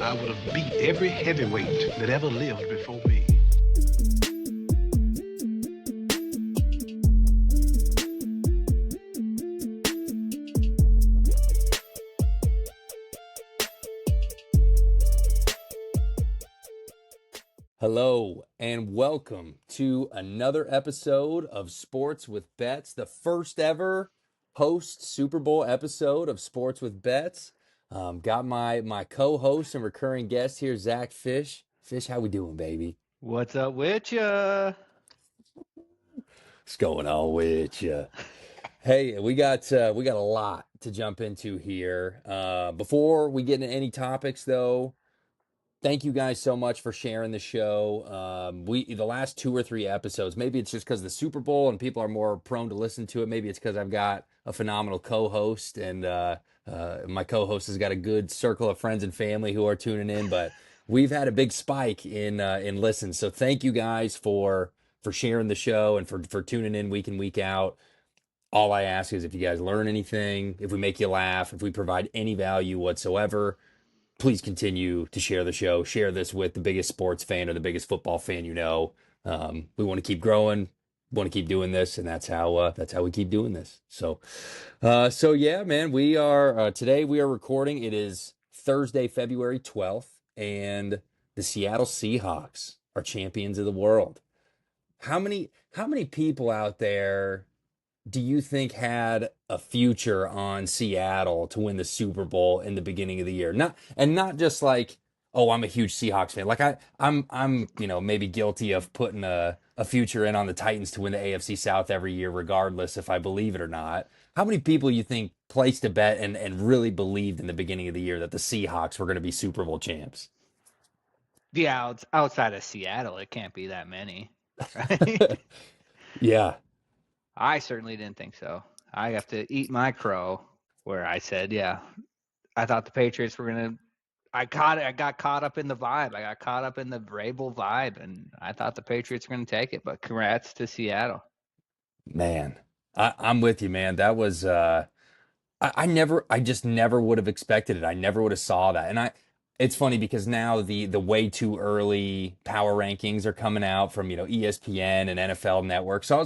I would have beat every heavyweight that ever lived before me. Hello and welcome to another episode of Sports with Betts, the first ever post Super Bowl episode of Sports with Betts. Got my co-host and recurring guest here, Zach Fish. Fish, how we doing, baby? What's up with ya? What's going on with you? Hey, we got a lot to jump into here. Before we get into any topics, though. Thank you guys so much for sharing the show. The last 2 or 3 episodes, maybe it's just because of the Super Bowl and people are more prone to listen to it. Maybe it's because I've got a phenomenal co-host and my co-host has got a good circle of friends and family who are tuning in. But we've had a big spike in listens. So thank you guys for sharing the show and for tuning in week in, week out. All I ask is if you guys learn anything, if we make you laugh, if we provide any value whatsoever, please continue to share the show. Share this with the biggest sports fan or the biggest football fan you know. We want to keep growing, want to keep doing this, and that's how we keep doing this. So yeah, man. We are today. We are recording. It is Thursday, February 12th, and the Seattle Seahawks are champions of the world. How many people out there do you think had a future on Seattle to win the Super Bowl in the beginning of the year? Not just like, oh, I'm a huge Seahawks fan. Like I'm maybe guilty of putting a future in on the Titans to win the AFC South every year, regardless if I believe it or not. How many people you think placed a bet and really believed in the beginning of the year that the Seahawks were going to be Super Bowl champs? Yeah, outside of Seattle, it can't be that many, right? Yeah. I certainly didn't think so. I have to eat my crow where I said, yeah, I thought the Patriots were going to. I got caught up in the vibe. I got caught up in the Vrabel vibe, and I thought the Patriots were going to take it. But congrats to Seattle. Man, I'm with you, man. That was I just never would have expected it. I never would have saw that. And it's funny because now the way too early power rankings are coming out from, ESPN and NFL Network. So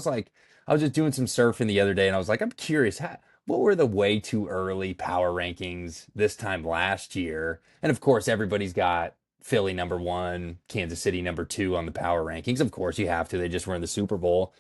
I was just doing some surfing the other day and I was like, I'm curious, what were the way too early power rankings this time last year? And of course, everybody's got Philly number 1, Kansas City number 2 on the power rankings. Of course, you have to. They just were in the Super Bowl.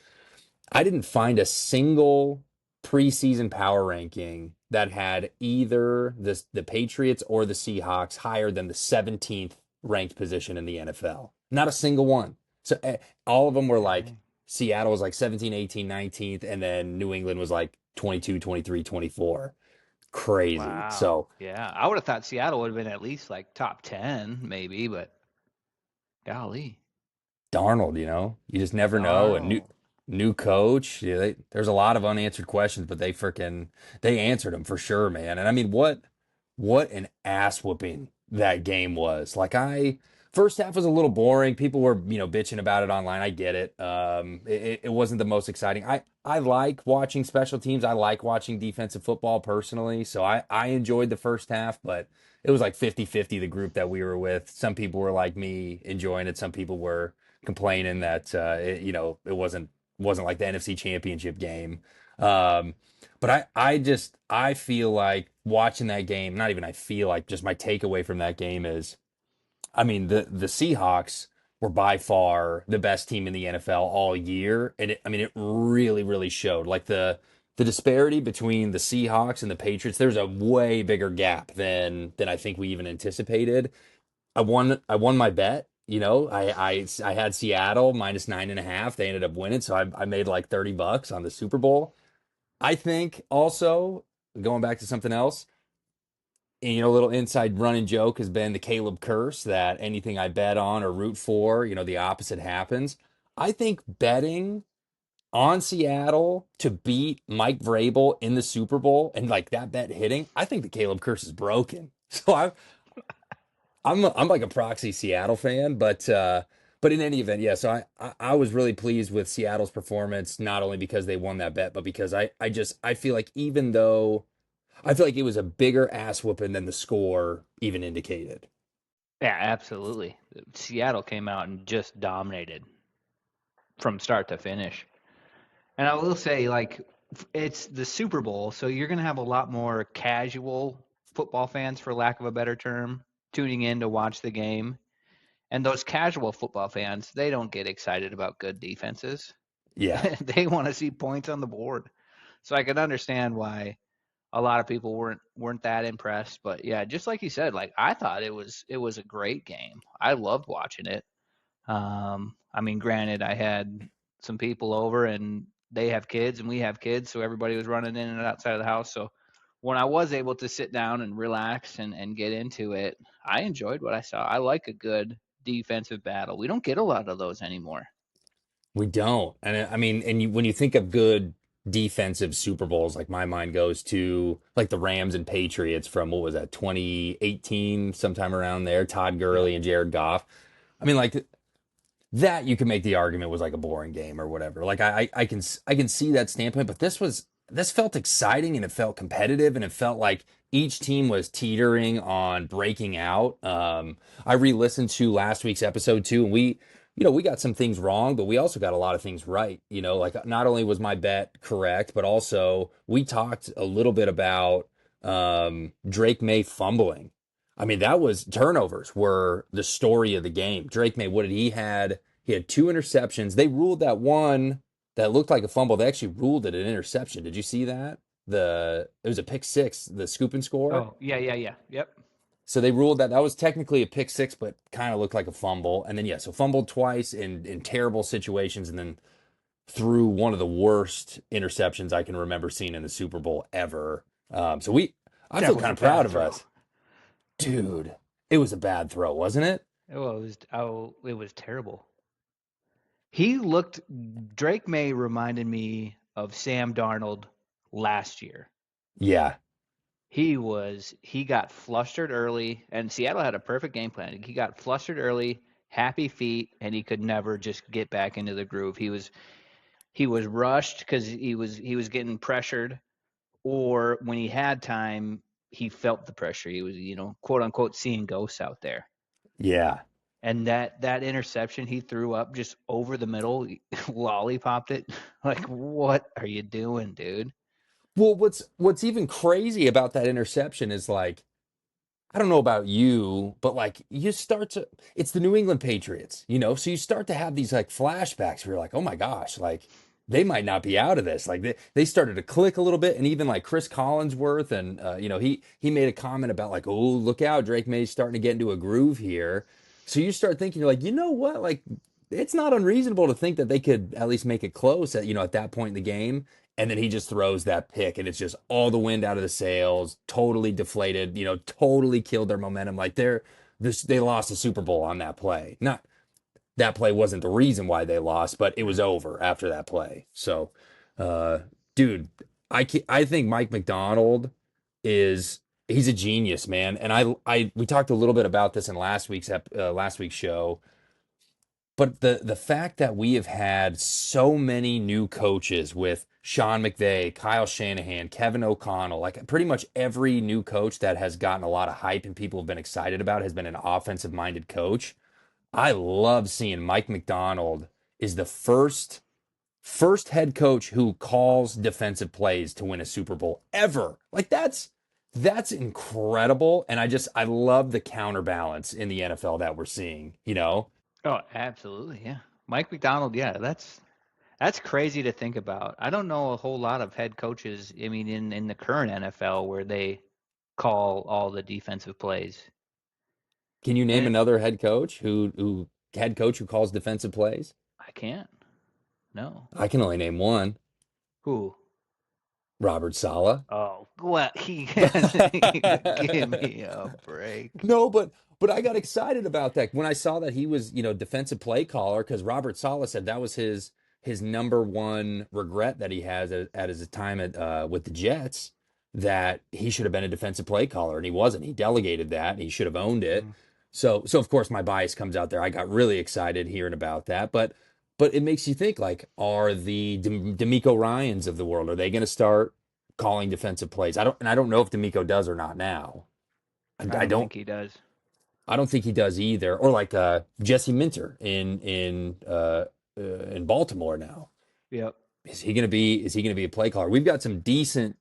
I didn't find a single preseason power ranking that had either the Patriots or the Seahawks higher than the 17th ranked position in the NFL. Not a single one. So all of them were like Seattle was like 17, 18, 19th, and then New England was like 22, 23, 24. Crazy. Wow. So Yeah, I would have thought Seattle would have been at least like top 10, maybe, but golly. Darnold, you just never know. And Darnold. new coach. Yeah, there's a lot of unanswered questions, but they answered them for sure, man. And I mean, what an ass whooping that game was. Like first half was a little boring. People were, bitching about it online. I get it. It wasn't the most exciting. I like watching special teams. I like watching defensive football personally. So I enjoyed the first half, but it was like 50-50 the group that we were with. Some people were like me enjoying it. Some people were complaining that it wasn't like the NFC Championship game. But I feel like watching that game, not even I feel like, just my takeaway from that game is, I mean, the Seahawks were by far the best team in the NFL all year. And it really, really showed. Like the disparity between the Seahawks and the Patriots, there's a way bigger gap than I think we even anticipated. I won my bet. I had Seattle minus 9.5. They ended up winning, so I made like $30 on the Super Bowl. I think also, going back to something else, and, a little inside running joke has been the Caleb curse, that anything I bet on or root for, the opposite happens. I think betting on Seattle to beat Mike Vrabel in the Super Bowl and like that bet hitting, I think the Caleb curse is broken. So I'm like a proxy Seattle fan, but in any event, yeah. So I was really pleased with Seattle's performance, not only because they won that bet, but because I feel like, even though I feel like it was a bigger ass whooping than the score even indicated. Yeah, absolutely. Seattle came out and just dominated from start to finish. And I will say, like, it's the Super Bowl, so you're going to have a lot more casual football fans, for lack of a better term, tuning in to watch the game. And those casual football fans, they don't get excited about good defenses. Yeah. They want to see points on the board. So I can understand why a lot of people weren't that impressed. But yeah, just like you said, like I thought it was a great game. I loved watching it. I mean, granted, I had some people over and they have kids and we have kids, so everybody was running in and outside of the house. So when I was able to sit down and relax and get into it, I enjoyed what I saw. I like a good defensive battle. We don't get a lot of those anymore. We don't. And I mean, when you think of good defensive Super Bowls, like my mind goes to like the Rams and Patriots from what was that, 2018, sometime around there, Todd Yeah. Gurley and Jared Goff. I mean, like that you can make the argument was like a boring game or whatever. Like I can see that standpoint, but this felt exciting and it felt competitive and it felt like each team was teetering on breaking out. I re-listened to last week's episode too, and we got some things wrong, but we also got a lot of things right. Like not only was my bet correct, but also we talked a little bit about Drake May fumbling. I mean, that was turnovers were the story of the game. Drake May, what did he had? He had two interceptions. They ruled that one that looked like a fumble. They actually ruled it an interception. Did you see that? It was a pick six, the scoop and score. Oh, yeah, yeah, yeah. Yep. So they ruled that was technically a pick six, but kind of looked like a fumble. And then yeah, so fumbled twice in terrible situations, and then threw one of the worst interceptions I can remember seeing in the Super Bowl ever. I That feel was kind a of proud bad of throw. us, dude. It was a bad throw, wasn't it? It was terrible. He looked Drake May reminded me of Sam Darnold last year. Yeah, He got flustered early, and Seattle had a perfect game plan. He got flustered early, happy feet, and he could never just get back into the groove. He was rushed because he was getting pressured, or when he had time, he felt the pressure. He was, quote unquote, seeing ghosts out there. yeah. And that interception he threw up just over the middle, lollipopped it. Like, what are you doing, dude? Well, what's even crazy about that interception is like I don't know about you, but like you start to it's the New England Patriots. So you start to have these like flashbacks where you're like, "Oh my gosh, like they might not be out of this." Like they started to click a little bit, and even like Chris Collinsworth and he made a comment about like, "Oh, look out, Drake May's starting to get into a groove here." So you start thinking you're like, "You know what? Like it's not unreasonable to think that they could at least make it close at that point in the game." And then he just throws that pick, and it's just all the wind out of the sails, totally deflated, totally killed their momentum. Like they lost the Super Bowl on that play. Not that play wasn't the reason why they lost, but it was over after that play. So, uh, dude, I think Mike McDonald is he's a genius, man. And we talked a little bit about this in last week's show. But the fact that we have had so many new coaches with Sean McVay, Kyle Shanahan, Kevin O'Connell, like pretty much every new coach that has gotten a lot of hype and people have been excited about has been an offensive minded coach. I love seeing Mike McDonald is the first head coach who calls defensive plays to win a Super Bowl ever. Like that's incredible. And I love the counterbalance in the NFL that we're seeing. Oh, absolutely, yeah. Mike McDonald, yeah, that's crazy to think about. I don't know a whole lot of head coaches, I mean, in the current NFL where they call all the defensive plays. Can you name And another head coach who calls defensive plays? I can't. No. I can only name one. Who? Robert Saleh. Oh, well, give me a break. No, but I got excited about that when I saw that he was, defensive play caller because Robert Saleh said that was his number one regret that he has at his time with the Jets, that he should have been a defensive play caller and he wasn't. He delegated that and he should have owned it. Mm. So of course my bias comes out there. I got really excited hearing about that, but it makes you think like, are the D'Amico Ryans of the world, are they going to start calling defensive plays? I don't know if D'Amico does or not now. I I don't don't think he does. I don't think he does either. Or like Jesse Minter in Baltimore now. Yep. Is he gonna be a play caller? We've got some decent,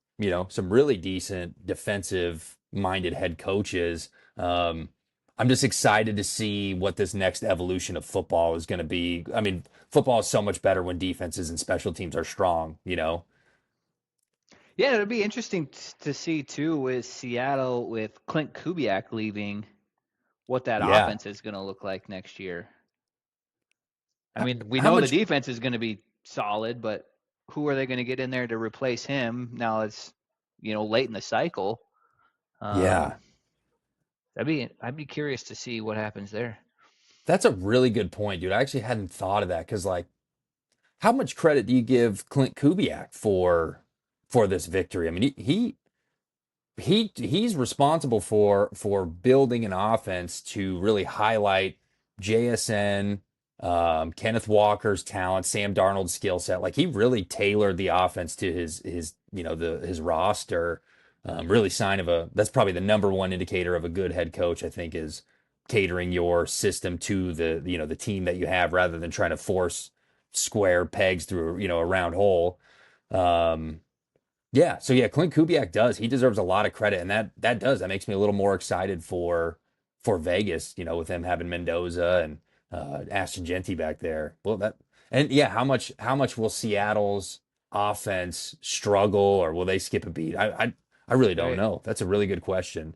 some really decent defensive minded head coaches. Um, I'm just excited to see what this next evolution of football is going to be. I mean, football is so much better when defenses and special teams are strong. Yeah, it'll be interesting to see too with Seattle with Clint Kubiak leaving, what that Yeah. offense is going to look like next year. I How, mean, we how know the much? defense is going to be solid, but who are they going to get in there to replace him? Now it's, late in the cycle. Yeah, Um, I'd be curious to see what happens there. that's a really good point, dude. I actually hadn't thought of that because, like, how much credit do you give Clint Kubiak for this victory? I mean, he's responsible for building an offense to really highlight JSN, Kenneth Walker's talent, Sam Darnold's skill set. Like he really tailored the offense to his roster. Really sign of that's probably the number one indicator of a good head coach, I think, is catering your system to the team that you have rather than trying to force square pegs through a round hole. Um, yeah, so yeah, Clint Kubiak does. He deserves a lot of credit, and that makes me a little more excited for Vegas. With them having Mendoza and Ashton Genty back there. Well, and yeah, how much will Seattle's offense struggle, or will they skip a beat? I really don't Right. know. That's a really good question.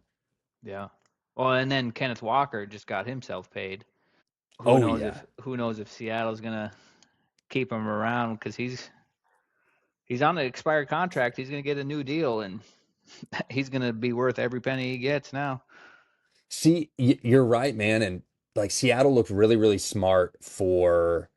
Yeah. Well, and then Kenneth Walker just got himself paid. Who Oh knows yeah. if who knows if Seattle's gonna keep him around because he's on an expired contract. He's gonna get a new deal, and he's gonna be worth every penny he gets now. See, you're right, man. And like Seattle looked really, really smart for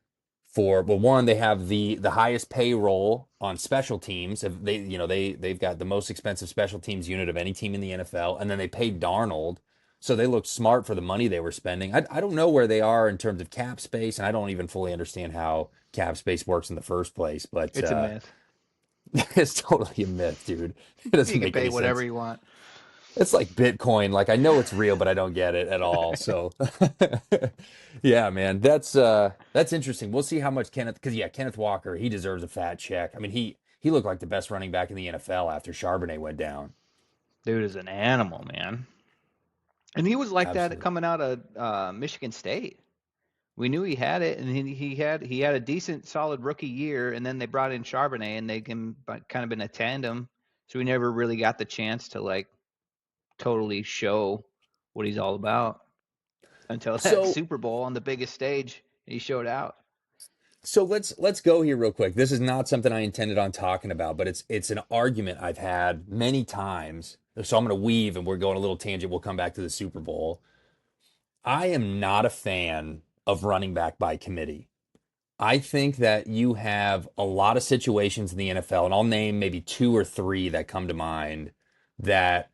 well, one, they have the highest payroll on special teams. If they've got the most expensive special teams unit of any team in the NFL, and then they paid Darnold, so they looked smart for the money they were spending. I don't know where they are in terms of cap space, and I don't even fully understand how cap space works in the first place. But It's a myth. it's totally a myth, dude. It doesn't You can make pay any whatever sense. you want. It's like Bitcoin. Like I know it's real, but I don't get it at all. So yeah, man, that's interesting. We'll see how much because yeah, Kenneth Walker, he deserves a fat check. I mean, he looked like the best running back in the NFL after Charbonnet went down. Dude is an animal, man. And he was like that Absolutely. coming out of Michigan State. We knew he had it, and he had a decent, solid rookie year, and then they brought in Charbonnet, and they can kind of been a tandem. So we never really got the chance to like totally show what he's all about until that So Super Bowl on the biggest stage. He showed out. so let's go here real quick. This is not something I intended on talking about, but it's an argument I've had many times. So I'm going to weave, and we're going a little tangent. We'll come back to the Super Bowl. I am not a fan of running back by committee. I think that you have a lot of situations in the NFL, and I'll name maybe two or three that come to mind that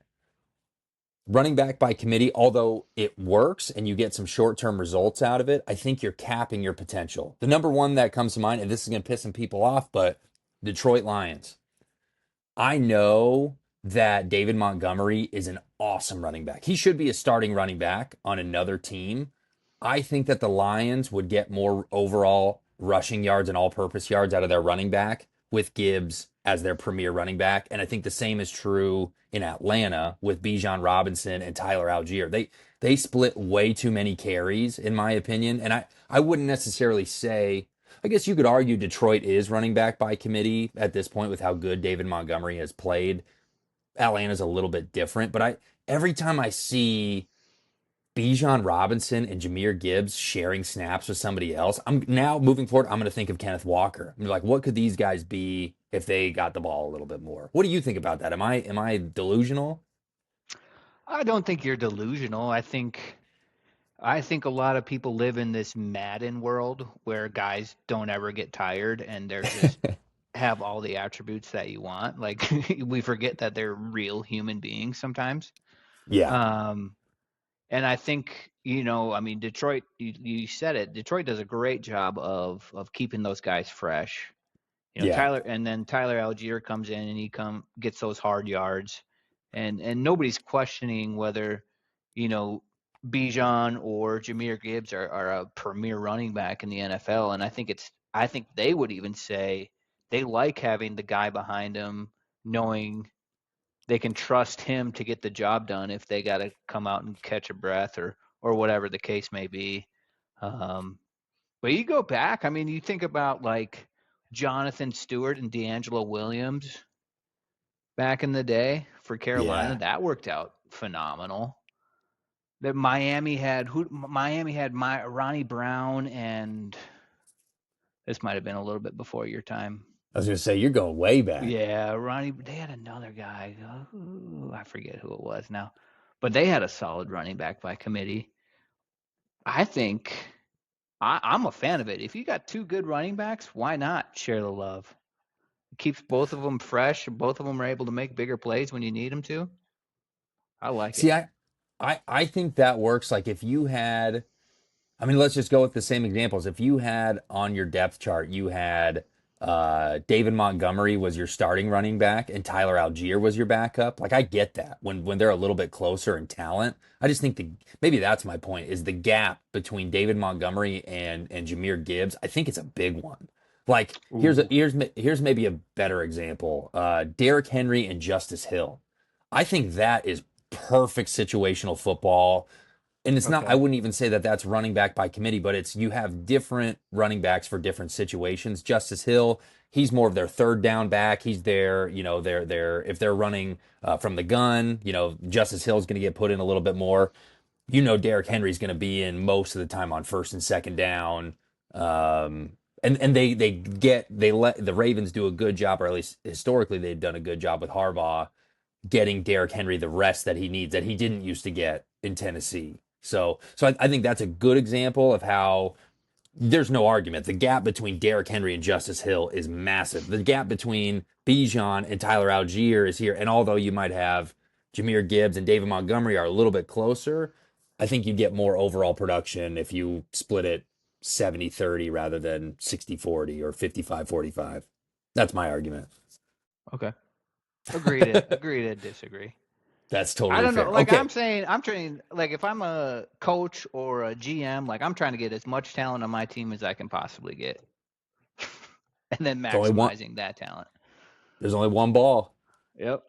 running back by committee, although it works and you get some short term results out of it, I think you're capping your potential. The number one that comes to mind, and this is going to piss some people off, but Detroit Lions. I know that David Montgomery is an awesome running back. He should be a starting running back on another team. I think that the Lions would get more overall rushing yards and all purpose yards out of their running back with Gibbs as their premier running back. And I think the same is true in Atlanta with Bijan Robinson and Tyler Algier. They split way too many carries, in my opinion. And I wouldn't necessarily say, I guess you could argue Detroit is running back by committee at this point with how good David Montgomery has played. Atlanta's a little bit different, but every time I see Bijan Robinson and Jahmyr Gibbs sharing snaps with somebody else, I'm now moving forward. I'm going to think of Kenneth Walker. I'm like, what could these guys be if they got the ball a little bit more? What do you think about that? Am I delusional? I don't think you're delusional. I think a lot of people live in this Madden world where guys don't ever get tired and they're just have all the attributes that you want. Like we forget that they're real human beings sometimes. Yeah, Um, and I think, I mean, Detroit, you said it, Detroit does a great job of keeping those guys fresh. yeah, Tyler Algier comes in and he gets those hard yards and nobody's questioning whether, you know, Bijan or Jameer Gibbs are a premier running back in the NFL, and I think they would even say they like having the guy behind him, knowing they can trust him to get the job done if they got to come out and catch a breath or whatever the case may be. But you go back, I mean, you think about like Jonathan Stewart and D'Angelo Williams back in the day for Carolina. Yeah. That worked out phenomenal. That Miami had my Ronnie Brown, and this might have been a little bit before your time. I was going to say, you're going way back. Yeah, Ronnie. They had another guy. I forget who it was now, but they had a solid running back by committee. I think I'm a fan of it. If you got two good running backs, why not share the love? It keeps both of them fresh. Both of them are able to make bigger plays when you need them to. I like it. See, I think that works. Like if you had, I mean, let's just go with the same examples. If you had on your depth chart, you had David Montgomery was your starting running back and Tyler Algier was your backup. Like I get that when they're a little bit closer in talent. I just think maybe that's my point is the gap between David Montgomery and Jameer Gibbs. I think it's a big one. Like Ooh. here's maybe a better example. Derrick Henry and Justice Hill. I think that is perfect situational football. And it's not, I Okay. wouldn't even say that that's running back by committee, but it's you have different running backs for different situations. Justice Hill, he's more of their third down back. He's there, if they're running from the gun, Justice Hill's going to get put in a little bit more. Derrick Henry's going to be in most of the time on first and second down. And they let the Ravens do a good job, or at least historically they've done a good job with Harbaugh getting Derrick Henry the rest that he needs that he didn't used to get in Tennessee. So I think that's a good example of how there's no argument. The gap between Derrick Henry and Justice Hill is massive. The gap between Bijan and Tyler Algier is here. And although you might have Jameer Gibbs and David Montgomery are a little bit closer, I think you get more overall production if you split it 70-30 rather than 60-40 or 55-45. That's my argument. Okay. Agree to disagree. That's I totally don't know. fair. Like Okay. I'm trying. Like if I'm a coach or a GM, like I'm trying to get as much talent on my team as I can possibly get, and then It's only one. maximizing that talent. There's only one ball. Yep.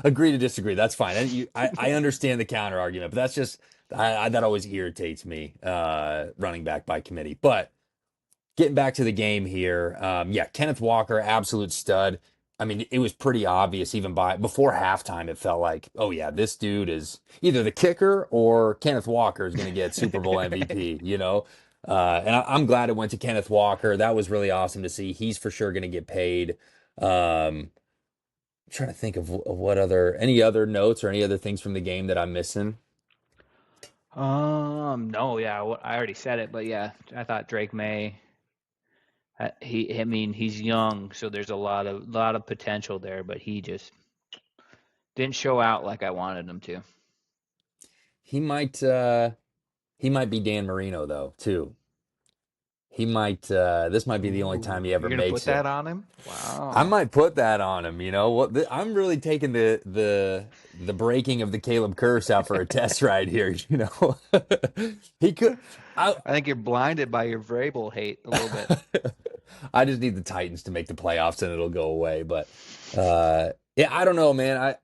Agree to disagree. That's fine. I understand the counter argument, but that's just that always irritates me. Running back by committee. But getting back to the game here, yeah, Kenneth Walker, absolute stud. I mean, it was pretty obvious even before halftime. It felt like, oh yeah, this dude is either the kicker or Kenneth Walker is going to get Super Bowl MVP. And I'm glad it went to Kenneth Walker. That was really awesome to see. He's for sure going to get paid. Trying to think of what any other notes or any other things from the game that I'm missing. No, yeah, I already said it, but yeah, I thought Drake May. I mean, he's young, so there's a lot of potential there, but he just didn't show out like I wanted him to. He might be Dan Marino though too. He might this might be the only time Ooh, he you're ever gonna put makes that it. on him? I Wow. might put that on him. I'm really taking the breaking of the Caleb curse out for a test ride here. He could. I I think you're blinded by your Vrabel hate a little bit. I just need the Titans to make the playoffs and it'll go away. But yeah, I don't know, man.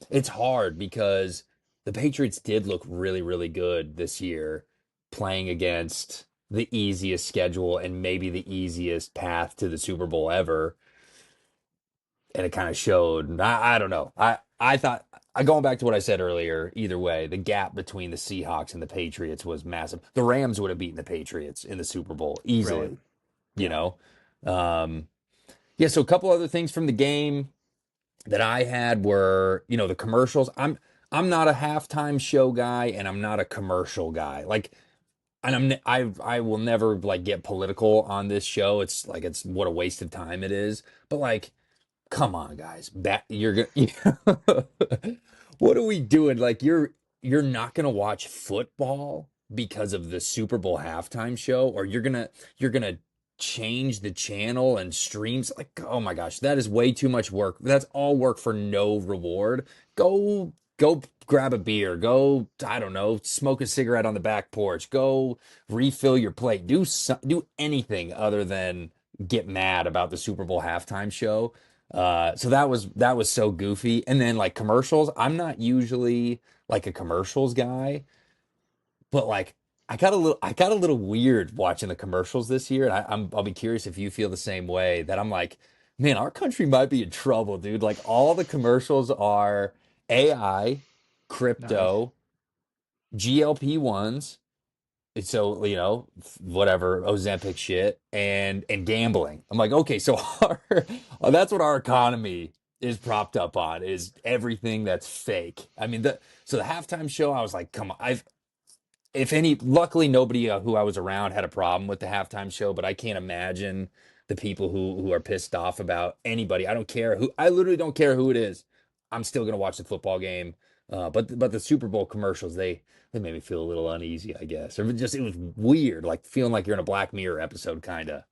It's hard because the Patriots did look really, really good this year, playing against the easiest schedule and maybe the easiest path to the Super Bowl ever. And it kind of showed. I don't know. I thought going back to what I said earlier. Either way, the gap between the Seahawks and the Patriots was massive. The Rams would have beaten the Patriots in the Super Bowl Right. easily. You Yeah. know. Um, yeah. So a couple other things from the game that I had were, the commercials. I'm not a halftime show guy and I'm not a commercial guy. Like, and I will never like get political on this show. It's like it's what a waste of time it is. But like, come on, guys. You're gonna what are we doing? Like you're not gonna watch football because of the Super Bowl halftime show, or you're gonna change the channel and streams. Like, oh my gosh, that is way too much work. That's all work for no reward. Go go grab a beer, go, I don't know, smoke a cigarette on the back porch, go refill your plate, do anything other than get mad about the Super Bowl halftime show. So that was so goofy. And then like commercials, I'm not usually like a commercials guy, but like I got a little weird watching the commercials this year, and I'll be curious if you feel the same way. That I'm like, man, our country might be in trouble, dude. Like all the commercials are AI, Nice. crypto, GLP-1s, so whatever Ozempic shit, and gambling. I'm like, okay, so that's what our economy is propped up on, is everything that's fake. I mean, the halftime show, I was like, come on, if any, luckily nobody who I was around had a problem with the halftime show, but I can't imagine the people who are pissed off about anybody. I literally don't care who it is. I'm still gonna watch the football game. But the Super Bowl commercials, they made me feel a little uneasy, I guess. Or it was weird, like feeling like you're in a Black Mirror episode, kind of.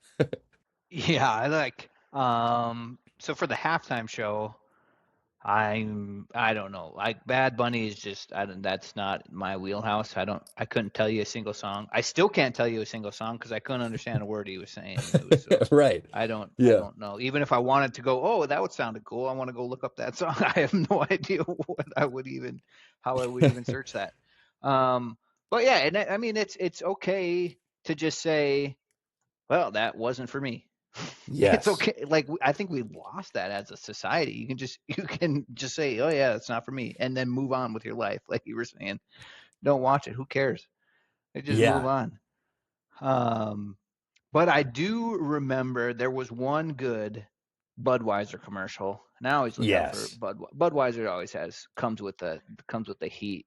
Yeah, I like so for the halftime show, I don't know. Like Bad Bunny is just I don't that's not my wheelhouse. I couldn't tell you a single song. I still can't tell you a single song because I couldn't understand a word he was saying. It was so Right. I Yeah. don't know. Even if I wanted to go, oh, that would sounded cool. I want to go look up that song. I have no idea how I would even search that. But yeah, and I mean it's okay to just say, well, that wasn't for me. It's Yes. okay. Like I think we lost that as a society. You can just say, "Oh yeah, it's not for me," and then move on with your life. Like you were saying, don't watch it. Who cares? Like, just move Yeah. on. Um, but I do remember there was one good Budweiser commercial, and I always look out for Yes. Budweiser. Always comes with the heat.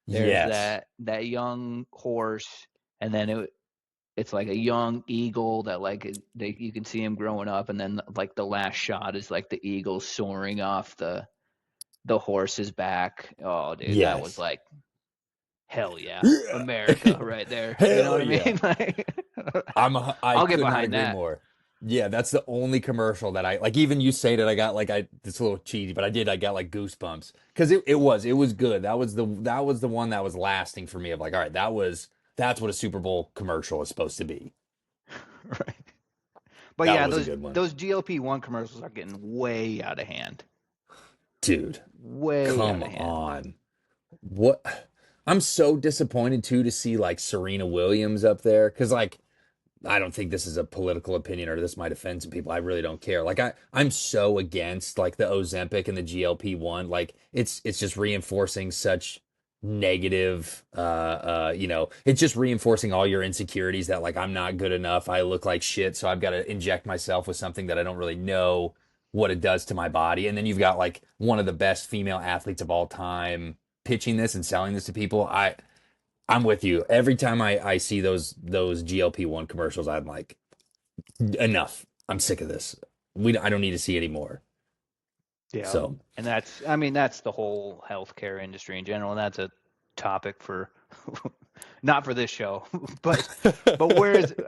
There's Yes. that young horse, and then it's like a young eagle that you can see him growing up, and then like the last shot is like the eagle soaring off the horse's back. Oh dude, that was Yes. like hell yeah, Yeah. America right there. You know Hell what I yeah. mean? Like I I'll get could not behind agree that. more. Yeah, that's the only commercial that I like. Even you saying it, I got like it's a little cheesy, but I got like goosebumps because it was good. That was the one that was lasting for me. Of like, all right, that's what a Super Bowl commercial is supposed to be. Right. But That yeah, was a good one, those GLP-1 commercials are getting way out of hand. dude. Way Come out of hand. on, what? I'm so disappointed too to see like Serena Williams up there because like I don't think this is a political opinion or this might offend some people. I really don't care. Like I'm so against like the Ozempic and the GLP-1. Like it's just reinforcing such negative it's just reinforcing all your insecurities that like I'm not good enough. I look like shit, so I've got to inject myself with something that I don't really know what it does to my body. And then you've got like one of the best female athletes of all time pitching this and selling this to people. I'm with you. Every time I see those GLP-1 commercials, I'm like, enough. I'm sick of this. I don't need to see any more. Yeah. So And I mean, that's the whole healthcare industry in general. And that's a topic for, not for this show, but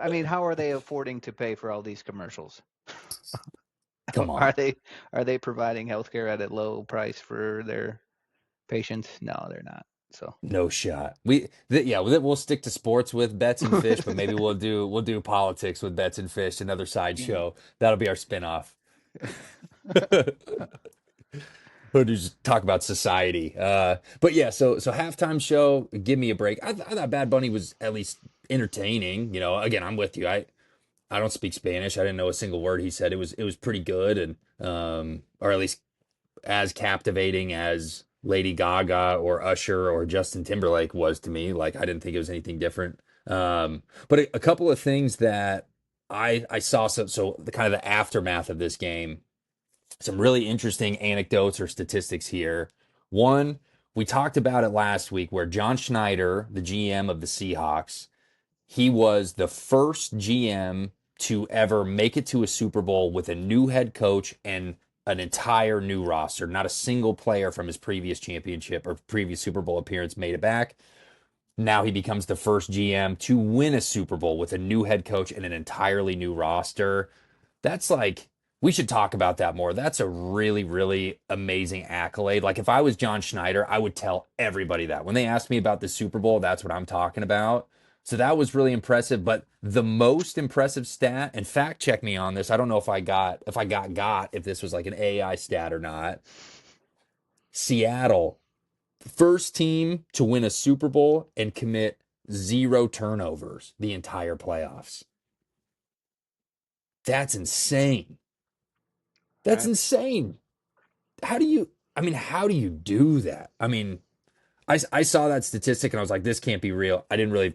I mean, how are they affording to pay for all these commercials? come Are on. they providing healthcare at a low price for their patients? No, they're not. So, No shot. Yeah, we'll stick to sports with Betts and Fish, but maybe we'll do politics with Betts and Fish, another side yeah. show. That'll be our spinoff. Or just talk about society. But yeah, so halftime show, give me a break. I thought Bad Bunny was at least entertaining. Again, I'm with you. I don't speak Spanish. I didn't know a single word he said. It was pretty good, and or at least as captivating as Lady Gaga or Usher or Justin Timberlake was to me. Like I didn't think it was anything different. But a couple of things that I saw, so the kind of the aftermath of this game, some really interesting anecdotes or statistics here. One, we talked about it last week where John Schneider, the GM of the Seahawks, he was the first GM to ever make it to a Super Bowl with a new head coach and an entire new roster. Not a single player from his previous championship or previous Super Bowl appearance made it back. Now he becomes the first GM to win a Super Bowl with a new head coach and an entirely new roster. That's like We should talk about that more. That's a really, really amazing accolade. Like if I was John Schneider, I would tell everybody that. When they ask me about the Super Bowl, that's what I'm talking about. So that was really impressive. But the most impressive stat, and fact check me on this. I don't know if this was like an AI stat or not. Seattle, first team to win a Super Bowl and commit 0 turnovers the entire playoffs. That's insane. That's insane. How do you do that? I mean, I saw that statistic and I was like, this can't be real. I didn't really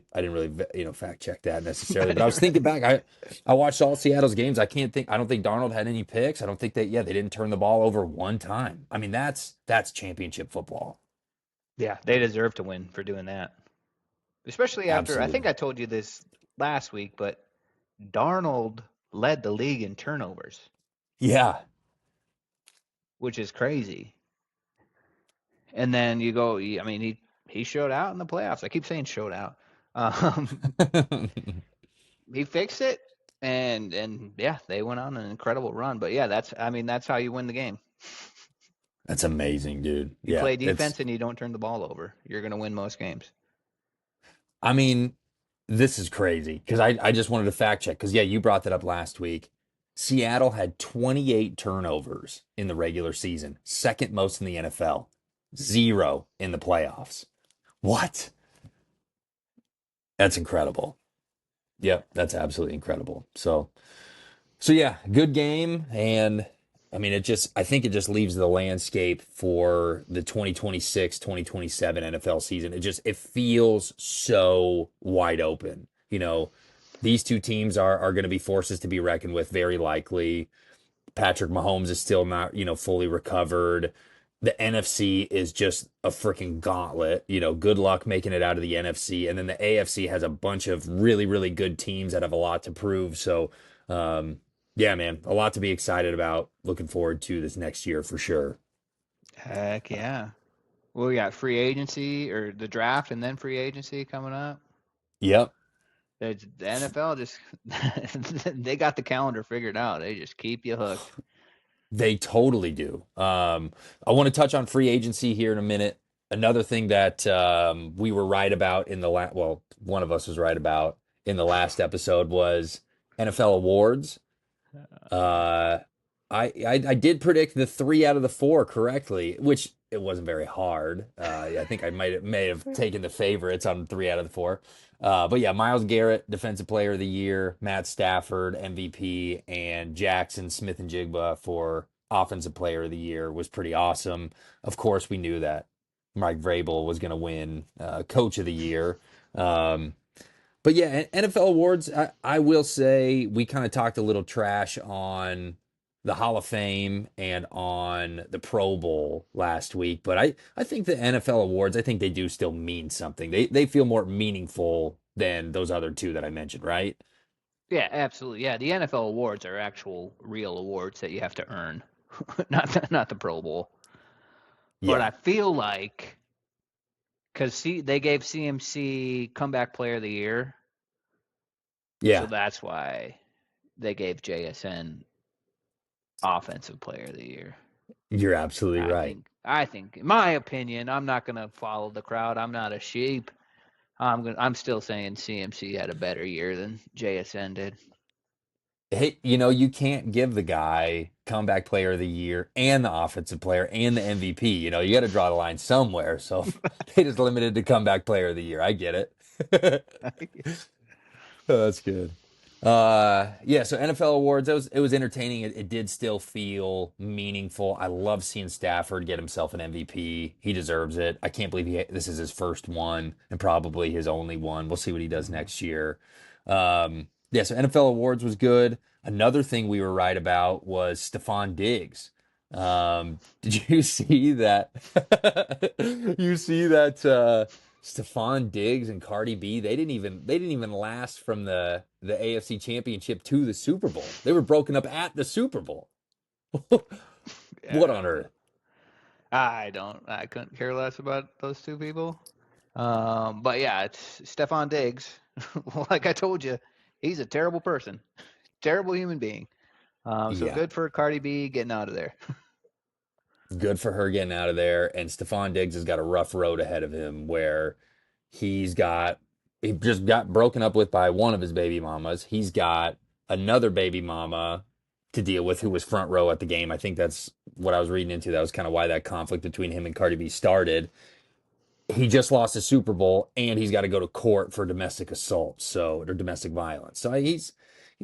fact check that necessarily, but I was thinking back. I watched all Seattle's games. I don't think Darnold had any picks. I don't think they didn't turn the ball over one time. I mean, that's championship football. Yeah, they deserve to win for doing that. Especially after, I think I told you this last week, but Darnold led the league in turnovers. Yeah. Which is crazy. And then you go, I mean, he showed out in the playoffs. I keep saying showed out. He fixed it, and yeah, they went on an incredible run. But yeah, that's how you win the game. That's amazing, dude. You play defense and you don't turn the ball over. You're going to win most games. I mean, this is crazy because I just wanted to fact check because, you brought that up last week. Seattle had 28 turnovers in the regular season, second most in the NFL, 0 in the playoffs. What? That's incredible. Yep, that's absolutely incredible. So yeah, good game. And I mean, I think it just leaves the landscape for the 2026-2027 NFL season. It feels so wide open. These two teams are going to be forces to be reckoned with, very likely. Patrick Mahomes is still not, fully recovered. The NFC is just a freaking gauntlet. Good luck making it out of the NFC. And then the AFC has a bunch of really, really good teams that have a lot to prove. So, yeah, man, a lot to be excited about. Looking forward to this next year for sure. Heck yeah. Well, we got free agency or the draft and then free agency coming up. Yep. The NFL just, they got the calendar figured out. They just keep you hooked. They totally do. I want to touch on free agency here in a minute. Another thing that we were right about in the one of us was right about in the last episode was NFL awards. I did predict the 3 out of the 4 correctly, which it wasn't very hard. I think I may have taken the favorites on 3 out of the 4. But yeah, Myles Garrett, Defensive Player of the Year, Matt Stafford, MVP, and Jackson Smith-Njigba for Offensive Player of the Year was pretty awesome. Of course, we knew that Mike Vrabel was going to win Coach of the Year. But yeah, NFL awards, I will say we kind of talked a little trash on the Hall of Fame and on the Pro Bowl last week. But I think the NFL awards, I think they do still mean something. They feel more meaningful than those other 2 that I mentioned, right? Yeah, absolutely. Yeah, the NFL awards are actual real awards that you have to earn, not the Pro Bowl. Yeah. But I feel like, because they gave CMC Comeback Player of the Year. Yeah. So that's why they gave JSN Offensive Player of the Year. You're absolutely right. I think, in my opinion, I'm not going to follow the crowd. I'm not a sheep. I'm still saying CMC had a better year than JSN did. Hey, you can't give the guy Comeback Player of the Year and the Offensive Player and the MVP. You got to draw the line somewhere. So they just limited to Comeback Player of the Year. I get it. Oh, that's good. Yeah, so NFL awards, it was entertaining. It did still feel meaningful. I love seeing Stafford get himself an MVP. He deserves it. I can't believe this is his first one and probably his only one. We'll see what he does next year. Yeah, so NFL awards was good. Another thing we were right about was Stephon Diggs. Did you see that? Stephon Diggs and Cardi B, they didn't even last from the AFC Championship to the Super Bowl. They were broken up at the Super Bowl. What on earth? I couldn't care less about those 2 people. But yeah, it's Stephon Diggs. Like I told you, he's a terrible person, terrible human being. So Yeah. good for Cardi B getting out of there. Good for her getting out of there. And Stephon Diggs has got a rough road ahead of him where he just got broken up with by one of his baby mamas. He's got another baby mama to deal with who was front row at the game. I think that's what I was reading into. That was kind of why that conflict between him and Cardi B started. He just lost a Super Bowl and he's got to go to court for domestic assault, so or domestic violence. So he's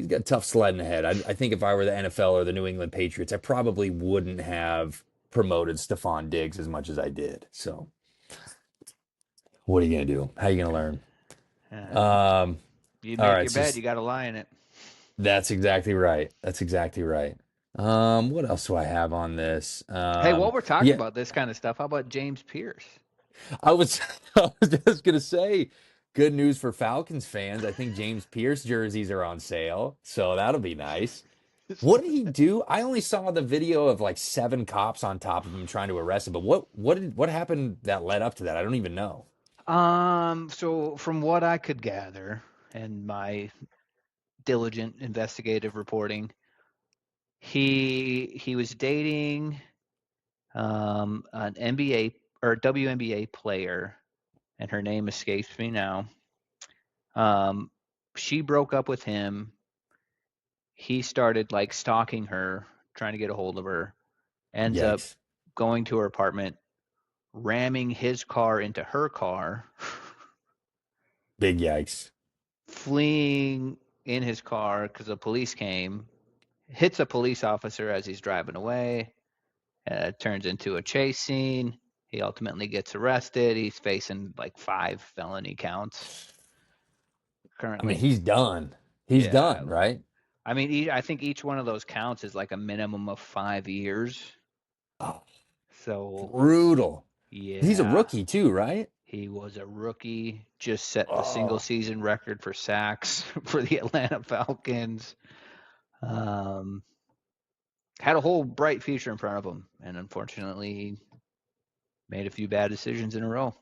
got tough sledding ahead. I think if I were the NFL or the New England Patriots, I probably wouldn't have promoted Stephon Diggs as much as I did. So what are you gonna do? How are you gonna learn? Uh, Um, you all make right, your so bed, you got to lie in it. that's exactly right. That's exactly right. What else do I have on this? Hey, while we're talking Yeah, about this kind of stuff, how about James Pierce? I was I was just gonna say, good news for Falcons fans. I think James Pierce jerseys are on sale, so that'll be nice. What did he do? I only saw the video of like 7 cops on top of him trying to arrest him. But what happened that led up to that? I don't even know. So from what I could gather and my diligent investigative reporting, he was dating an NBA or WNBA player, and her name escapes me now. She broke up with him. He started like stalking her, trying to get a hold of her. Ends up Yikes! going to her apartment, ramming his car into her car, Big yikes! fleeing in his car because the police came, hits a police officer as he's driving away, turns into a chase scene. He ultimately gets arrested. He's facing like 5 felony counts I mean, currently. he's done. He's Yeah. done, right? I mean, I think each one of those counts is like a minimum of 5 years. Oh, So, brutal. He's a yeah, rookie too, right? he was a rookie, just set the single Oh, season record for sacks for the Atlanta Falcons. Um, had a whole bright future in front of him, and unfortunately, he made a few bad decisions in a row.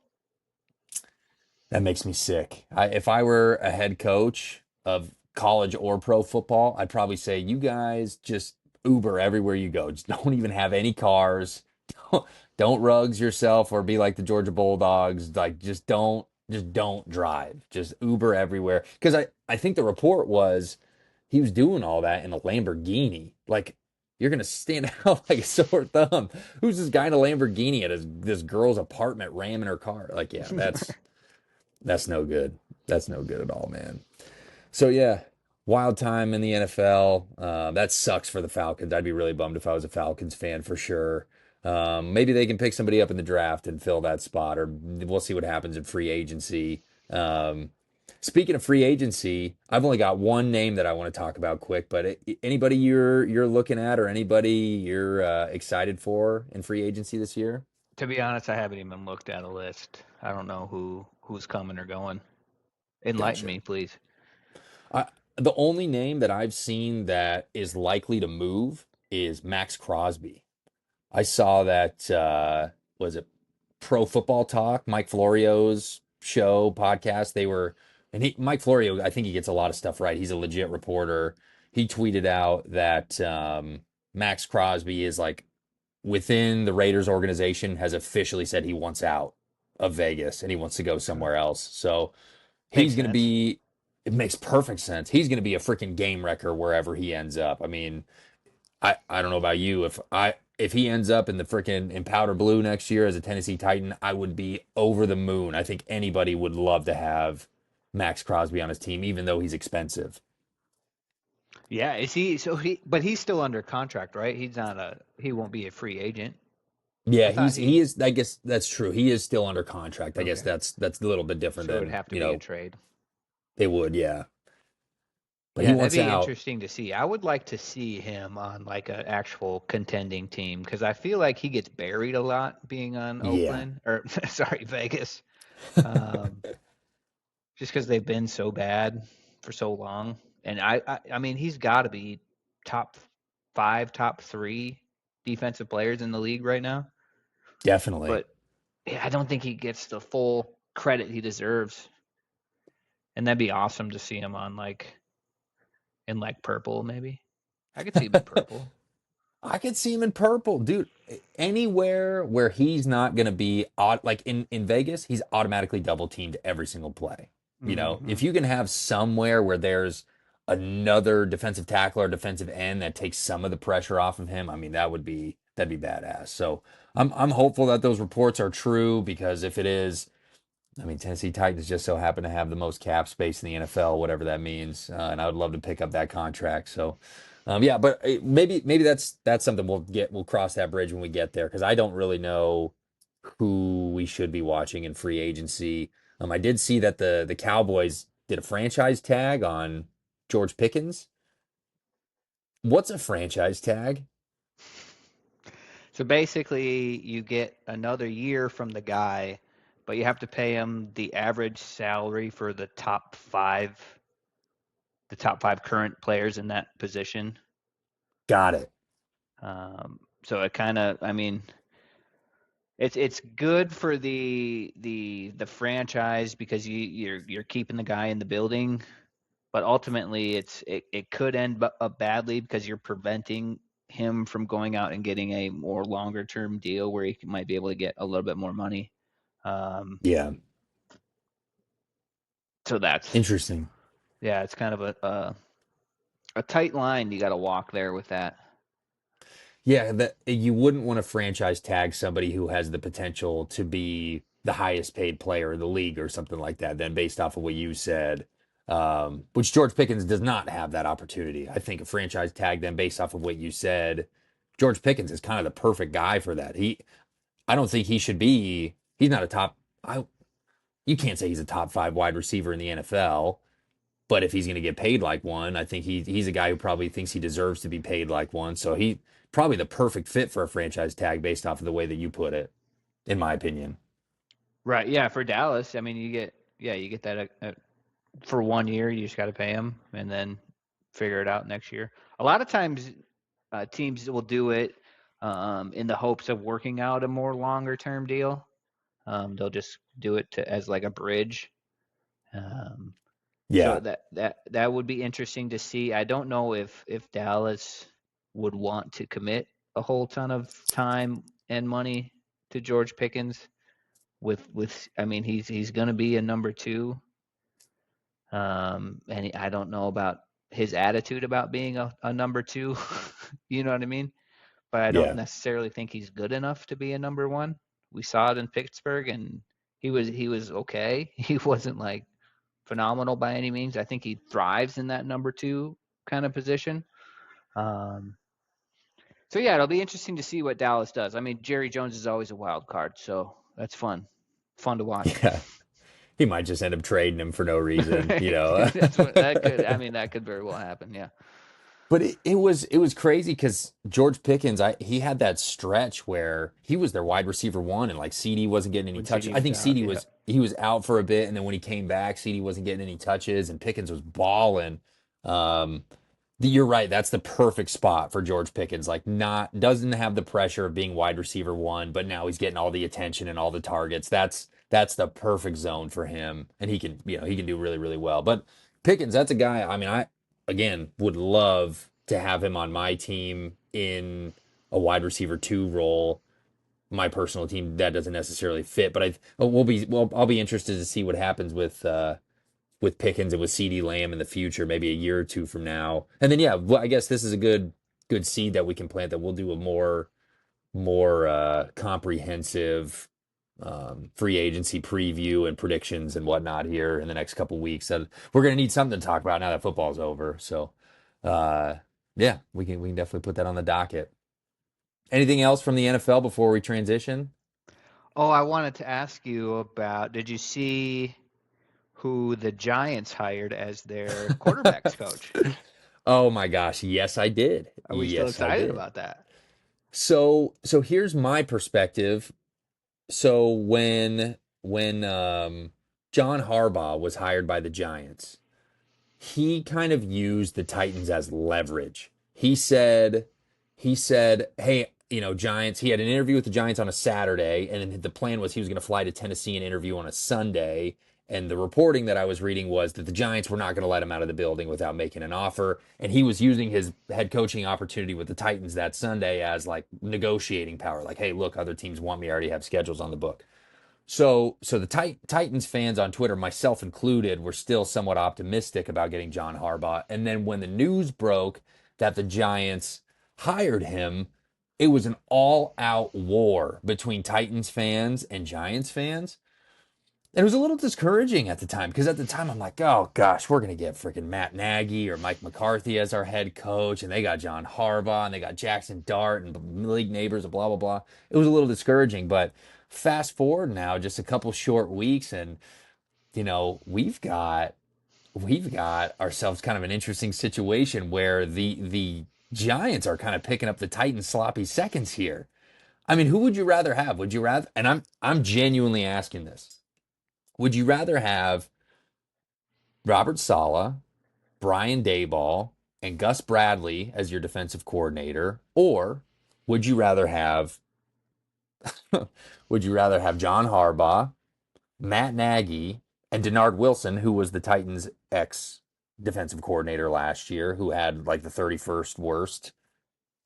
that makes me sick. If I were a head coach of college or pro football, I'd probably say, you guys just Uber everywhere you go. Just don't even have any cars. Don't rugs yourself or be like the Georgia Bulldogs. Like just don't drive. Just Uber everywhere. Because I think the report was he was doing all that in a Lamborghini. Like you're gonna stand out like a sore thumb. Who's this guy in a Lamborghini at this girl's apartment ramming her car? Like, yeah, that's no good. That's no good at all, man. So yeah, wild time in the NFL. That sucks for the Falcons. I'd be really bummed if I was a Falcons fan for sure. Maybe they can pick somebody up in the draft and fill that spot, or we'll see what happens in free agency. Speaking of free agency, I've only got one name that I want to talk about quick, but anybody you're looking at or anybody you're excited for in free agency this year? To be honest, I haven't even looked at a list. I don't know who's coming or going. Enlighten Gotcha. me, please. I, the only name that I've seen that is likely to move is Max Crosby. I saw that was it Pro Football Talk, Mike Florio's show podcast. They were and Mike Florio, I think he gets a lot of stuff right. He's a legit reporter. He tweeted out that Max Crosby is like within the Raiders organization has officially said he wants out of Vegas and he wants to go somewhere else. So Makes he's going to sense. be it makes perfect sense. He's going to be a freaking game wrecker wherever he ends up. I mean, I don't know about you. If he ends up in the freaking in powder blue next year as a Tennessee Titan, I would be over the moon. I think anybody would love to have Max Crosby on his team, even though he's expensive. Yeah, is he? So but he's still under contract, right? He won't be a free agent. Yeah, I thought he he. is. I guess that's true. He is still under contract. I guess Okay, that's a little bit different so it would than have to be a trade. they would. Yeah, but he Yeah, that'd wants be out. interesting to see. I would like to see him on like an actual contending team because I feel like he gets buried a lot being on Yeah, Oakland or sorry, Vegas. Um, just because they've been so bad for so long. And I mean, he's got to be top 5, top 3 defensive players in the league right now. definitely. But yeah, I don't think he gets the full credit he deserves. And that'd be awesome to see him on like in like purple maybe. I could see him in purple. I could see him in purple, dude. Anywhere where he's not going to be like in Vegas, he's automatically double teamed every single play. You know, Hmm. if you can have somewhere where there's another defensive tackle or defensive end that takes some of the pressure off of him, I mean, that'd be badass. So I'm hopeful that those reports are true because if it is, I mean, Tennessee Titans just so happen to have the most cap space in the NFL, whatever that means, and I would love to pick up that contract. So, yeah, but maybe that's something we'll cross that bridge when we get there because I don't really know who we should be watching in free agency. I did see that the Cowboys did a franchise tag on George Pickens. What's a franchise tag? So basically, you get another year from the guy, but you have to pay him the average salary for the top five current players in that position. Got it. So it kind of, I mean, it's good for the franchise because you're keeping the guy in the building, but ultimately it could end up badly because you're preventing him from going out and getting a more longer term deal where he might be able to get a little bit more money. Um, Yeah, so that's interesting. yeah, it's kind of a tight line you got to walk there with that. Yeah, that you wouldn't want to franchise tag somebody who has the potential to be the highest paid player in the league or something like that. Then, based off of what you said, which George Pickens does not have that opportunity. I think a franchise tag then based off of what you said, George Pickens is kind of the perfect guy for that. I don't think he should be. He's not a top. You can't say he's a top five wide receiver in the NFL. But if he's going to get paid like one, I think he's a guy who probably thinks he deserves to be paid like one. So he probably the perfect fit for a franchise tag based off of the way that you put it, in my opinion. Right. Yeah. For Dallas, I mean, you get that for 1 year. You just got to pay him and then figure it out next year. A lot of times, teams will do it in the hopes of working out a more longer term deal. They'll just do it as like a bridge. Um, so Yeah, that would be interesting to see. I don't know if Dallas would want to commit a whole ton of time and money to George Pickens with I mean he's going to be a number two. And I don't know about his attitude about being a number two. You know what I mean? But I don't yeah, necessarily think he's good enough to be a number one. We saw it in Pittsburgh, and he was okay. He wasn't like phenomenal by any means. I think he thrives in that number two kind of position. Um, so yeah, it'll be interesting to see what Dallas does. I mean, Jerry Jones is always a wild card, so that's fun to watch. yeah. He might just end up trading him for no reason, you Right. know. That's what that could. I mean, that could very well happen. Yeah. But it was crazy because George Pickens, he had that stretch where he was their wide receiver one, and like CD wasn't getting any When touches. CD I was think out, CD yeah. was out for a bit, and then when he came back, CD wasn't getting any touches, and Pickens was balling. Um, you're right. That's the perfect spot for George Pickens. Like, not doesn't have the pressure of being wide receiver one, but now he's getting all the attention and all the targets. That's the perfect zone for him, and he can do really really well. But Pickens, that's a guy. I mean, I again would love to have him on my team in a wide receiver two role. My personal team that doesn't necessarily fit, but I'll be interested to see what happens with Pickens and with CD Lamb in the future, maybe a year or two from now. And then yeah, well, I guess this is a good seed that we can plant that we'll do a more comprehensive free agency preview and predictions and whatnot here in the next couple weeks. That we're gonna need something to talk about now that football's over. So uh, yeah, we can definitely put that on the docket. Anything else from the NFL before we transition? Oh, I wanted to ask you about. Did you see who the Giants hired as their quarterbacks coach? Oh my gosh, yes I did. Are we still Yes I excited did. about that? So here's my perspective. So when John Harbaugh was hired by the Giants, he kind of used the Titans as leverage. He said, "Hey, Giants." He had an interview with the Giants on a Saturday, and then the plan was he was going to fly to Tennessee and interview on a Sunday. And the reporting that I was reading was that the Giants were not going to let him out of the building without making an offer. And he was using his head coaching opportunity with the Titans that Sunday as like negotiating power. Like, hey, look, other teams want me. I already have schedules on the book. So the Titans fans on Twitter, myself included, were still somewhat optimistic about getting John Harbaugh. And then when the news broke that the Giants hired him, it was an all-out war between Titans fans and Giants fans. And it was a little discouraging at the time because at the time I'm like, oh gosh, we're gonna get freaking Matt Nagy or Mike McCarthy as our head coach, and they got John Harbaugh and they got Jackson Dart and league neighbors and blah blah blah. It was a little discouraging, but fast forward now, just a couple short weeks, and we've got ourselves kind of an interesting situation where the Giants are kind of picking up the Titans sloppy seconds here. I mean, who would you rather have? Would you rather? And I'm genuinely asking this. Would you rather have Robert Saleh, Brian Daboll, and Gus Bradley as your defensive coordinator, or would you rather have John Harbaugh, Matt Nagy, and Denard Wilson, who was the Titans' ex defensive coordinator last year, who had like the 31st worst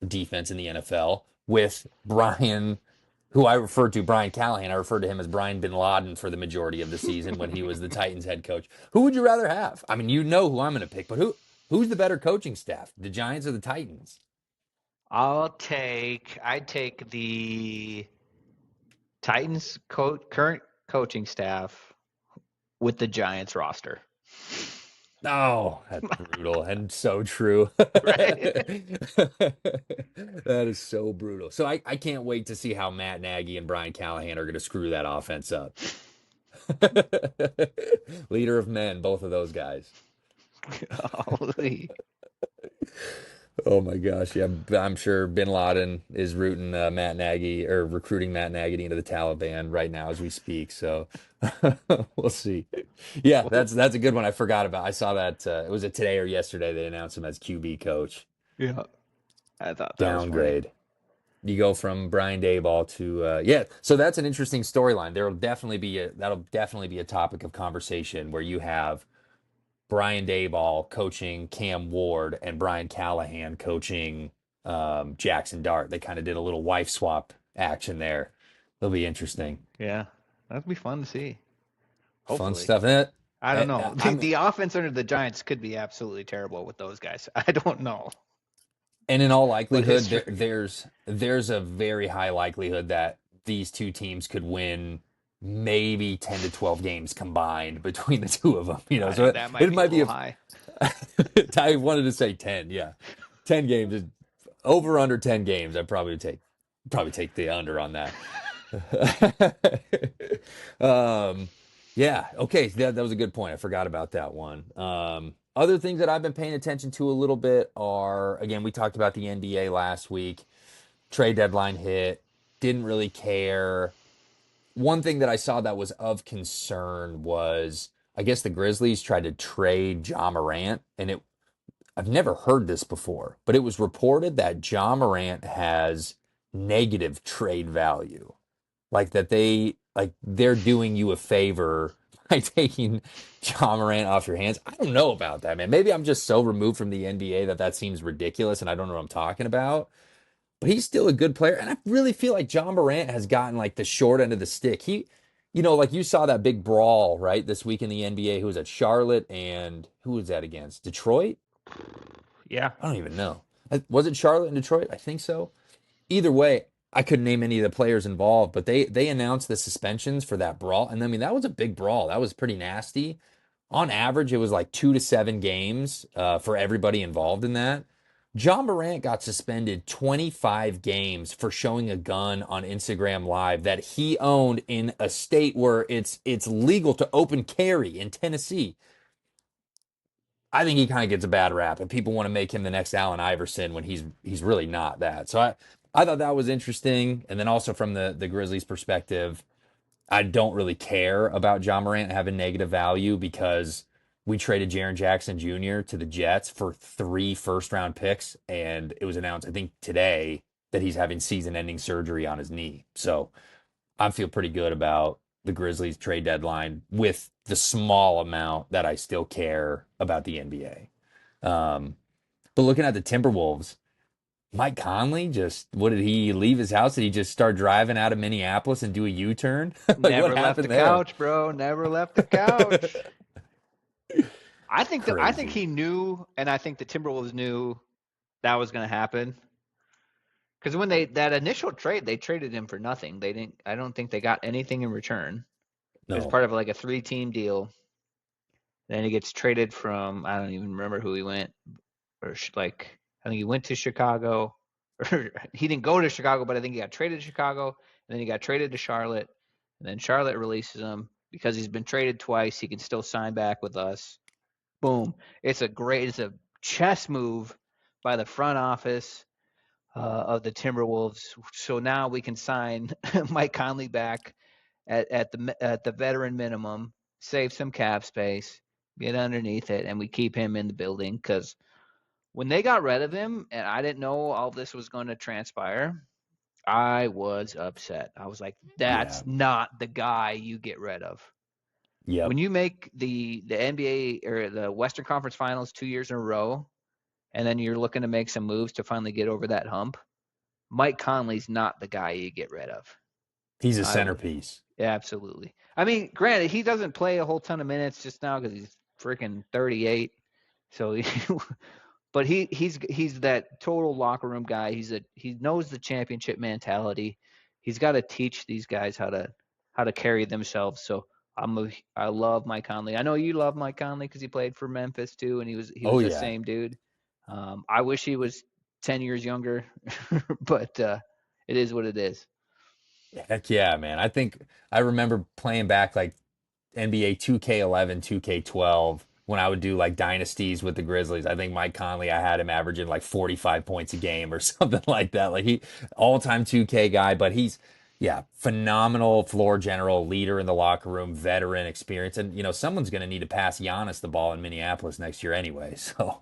defense in the NFL, with Brian Callahan. I referred to him as Brian Bin Laden for the majority of the season when he was the Titans head coach. Who would you rather have? I mean, you know who I'm going to pick, but who's the better coaching staff, the Giants or the Titans? I'd take the Titans current coaching staff with the Giants roster. Oh, that's brutal and so true. Right. That is so brutal. So I can't wait to see how Matt Nagy and Brian Callahan are going to screw that offense up. Leader of men, both of those guys. Holy. Oh my gosh, yeah, I'm sure Bin Laden is recruiting Matt Nagy into the Taliban right now as we speak. So we'll see. Yeah, that's a good one. I forgot about. I saw that. Was it today or yesterday they announced him as QB coach? Yeah. I thought that Downgrade. was You go from Brian Daboll to yeah. So that's an interesting storyline. That'll definitely be a topic of conversation where you have Brian Daboll coaching Cam Ward and Brian Callahan coaching Jackson Dart. They kind of did a little wife swap action there. It'll be interesting. Yeah. That'd be fun to see. Fun Hopefully. stuff. And I don't know. The offense under the Giants could be absolutely terrible with those guys. I don't know. And in all likelihood, there's a very high likelihood that these two teams could win maybe 10 to 12 games combined between the two of them. So that might it be might be high. I wanted to say 10, yeah. 10 games is over under 10 games. I'd probably take the under on that. Yeah, okay, that was a good point. I forgot about that one. Other things that I've been paying attention to a little bit are, again, we talked about the NBA last week. Trade deadline hit. Didn't really care. One thing that I saw that was of concern was, I guess the Grizzlies tried to trade Ja Morant, and I've never heard this before, but it was reported that Ja Morant has negative trade value. Like that they're doing you a favor by taking Ja Morant off your hands. I don't know about that, man. Maybe I'm just so removed from the NBA that seems ridiculous and I don't know what I'm talking about. But he's still a good player. And I really feel like Ja Morant has gotten like the short end of the stick. Like you saw that big brawl, right, this week in the NBA. Who was at Charlotte and who was that against? Detroit? Yeah. I don't even know. Was it Charlotte and Detroit? I think so. Either way, I couldn't name any of the players involved, but they announced the suspensions for that brawl. And I mean, that was a big brawl. That was pretty nasty. On average, it was like 2 to 7 games for everybody involved in that. Ja Morant got suspended 25 games for showing a gun on Instagram Live that he owned in a state where it's legal to open carry in Tennessee. I think he kind of gets a bad rap, and people want to make him the next Allen Iverson when he's really not that. So I thought that was interesting. And then also from the Grizzlies' perspective, I don't really care about Ja Morant having negative value because we traded Jaren Jackson Jr. to the Jets for 3 first-round picks, and it was announced, I think, today that he's having season-ending surgery on his knee. So I feel pretty good about the Grizzlies trade deadline with the small amount that I still care about the NBA. But looking at the Timberwolves, Mike Conley just, what did he leave his house? Did he just start driving out of Minneapolis and do a U-turn? Like, what Never left the happened there? couch, bro. Never left the couch. I think Crazy. he knew, and I think the Timberwolves knew that was going to happen. Because when that initial trade, they traded him for nothing. They didn't. I don't think they got anything in return. It was No. part of like a 3-team deal. Then he gets traded from, I don't even remember who he went, or like I think he went to Chicago, or he didn't go to Chicago, but I think he got traded to Chicago, and then he got traded to Charlotte, and then Charlotte releases him because he's been traded twice. He can still sign back with us. Boom! It's a chess move by the front office of the Timberwolves. So now we can sign Mike Conley back at the veteran minimum, save some cap space, get underneath it, and we keep him in the building. Because when they got rid of him, and I didn't know all this was going to transpire, I was upset. I was like, Yeah. that's not the guy you get rid of. Yep. When you make the NBA or the Western Conference Finals 2 years in a row, and then you're looking to make some moves to finally get over that hump, Mike Conley's not the guy you get rid of. He's a I would. centerpiece. Yeah, absolutely. I mean, granted, he doesn't play a whole ton of minutes just now because he's freaking 38. So, but he's that total locker room guy. He knows the championship mentality. He's got to teach these guys how to carry themselves. So I love Mike Conley. I know you love Mike Conley because he played for Memphis too, and he Oh was the yeah. same dude. I wish he was 10 years younger, but it is what it is. Heck yeah, man. I remember playing back like NBA 2K11, 2K12 when I would do like dynasties with the Grizzlies. I think Mike Conley, I had him averaging like 45 points a game or something like that. Like he all-time 2K guy, but he's yeah, phenomenal floor general, leader in the locker room, veteran experience. And someone's going to need to pass Giannis the ball in Minneapolis next year anyway. So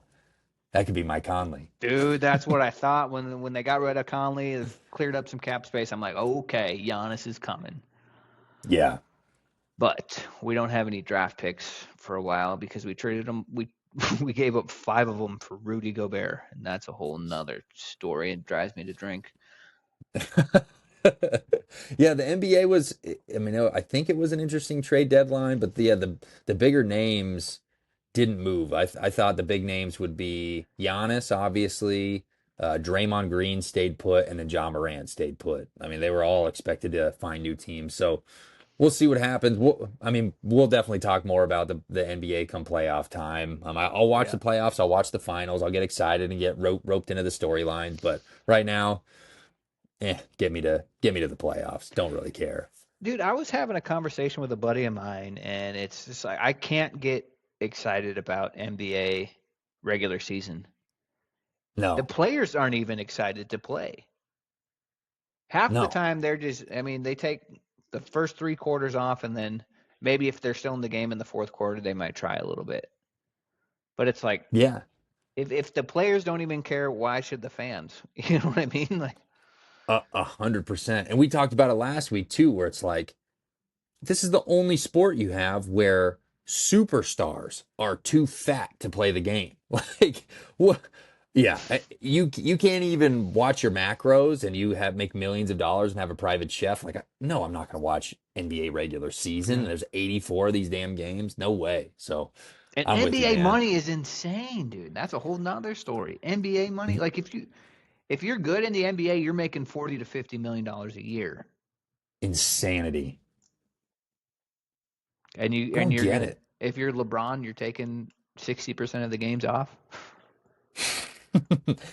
that could be Mike Conley. Dude, that's what I thought when they got rid of Conley, it cleared up some cap space. I'm like, okay, Giannis is coming. Yeah. But we don't have any draft picks for a while because we traded them. We gave up 5 of them for Rudy Gobert, and that's a whole nother story. It drives me to drink. Yeah, the NBA was, I mean, I think it was an interesting trade deadline, but the bigger names didn't move. I thought the big names would be Giannis, obviously, Draymond Green stayed put, and then John Morant stayed put. I mean, they were all expected to find new teams. So we'll see what happens. We'll definitely talk more about the NBA come playoff time. I'll watch Yeah. the playoffs. I'll watch the finals. I'll get excited and get roped into the storylines. But right now, get me to the playoffs. Don't really care. Dude, I was having a conversation with a buddy of mine, and it's just like I can't get excited about NBA regular season. The No, players aren't even excited to play. Half the no. time they're just, I mean, they take the first 3 quarters off, and then maybe if they're still in the game in the fourth quarter, they might try a little bit. But it's like Yeah, if the players don't even care, why should the fans? You know what I mean? Like, 100%. And we talked about it last week too, where it's like this is the only sport you have where superstars are too fat to play the game. Like what? Yeah, you can't even watch your macros, and you make millions of dollars and have a private chef. Like, no, I'm not going to watch NBA regular season. yeah. There's 84 of these damn games. No way. So And I'm with you, NBA man. money is insane, dude. That's a whole nother story. NBA money, like if you're good in the NBA, you're making 40 to 50 million dollars a year, Insanity. and I don't you're get gonna, it. if you're LeBron, you're taking 60% of the games off.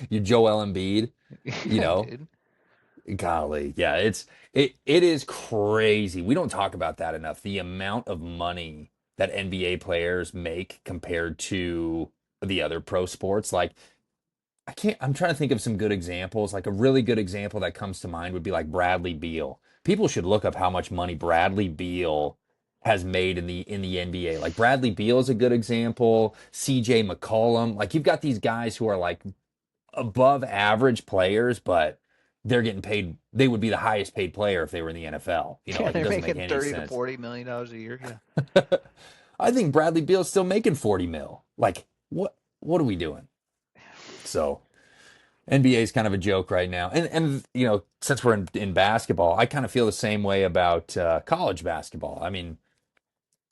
You Joel Embiid, you Yeah, know, dude. golly, yeah, it is crazy. We don't talk about that enough. The amount of money that NBA players make compared to the other pro sports. Like I'm trying to think of some good examples. Like a really good example that comes to mind would be like Bradley Beal. People should look up how much money Bradley Beal has made in the NBA. Like Bradley Beal is a good example. CJ McCollum. Like you've got these guys who are like above average players, but they're getting paid. They would be the highest paid player if they were in the NFL. Yeah, Like it they're doesn't make making any 30 to sense. $40 million a year. Yeah. I think Bradley Beal's still making 40 mil. Like what are we doing? So NBA is kind of a joke right now. And since we're in basketball, I kind of feel the same way about college basketball. I mean,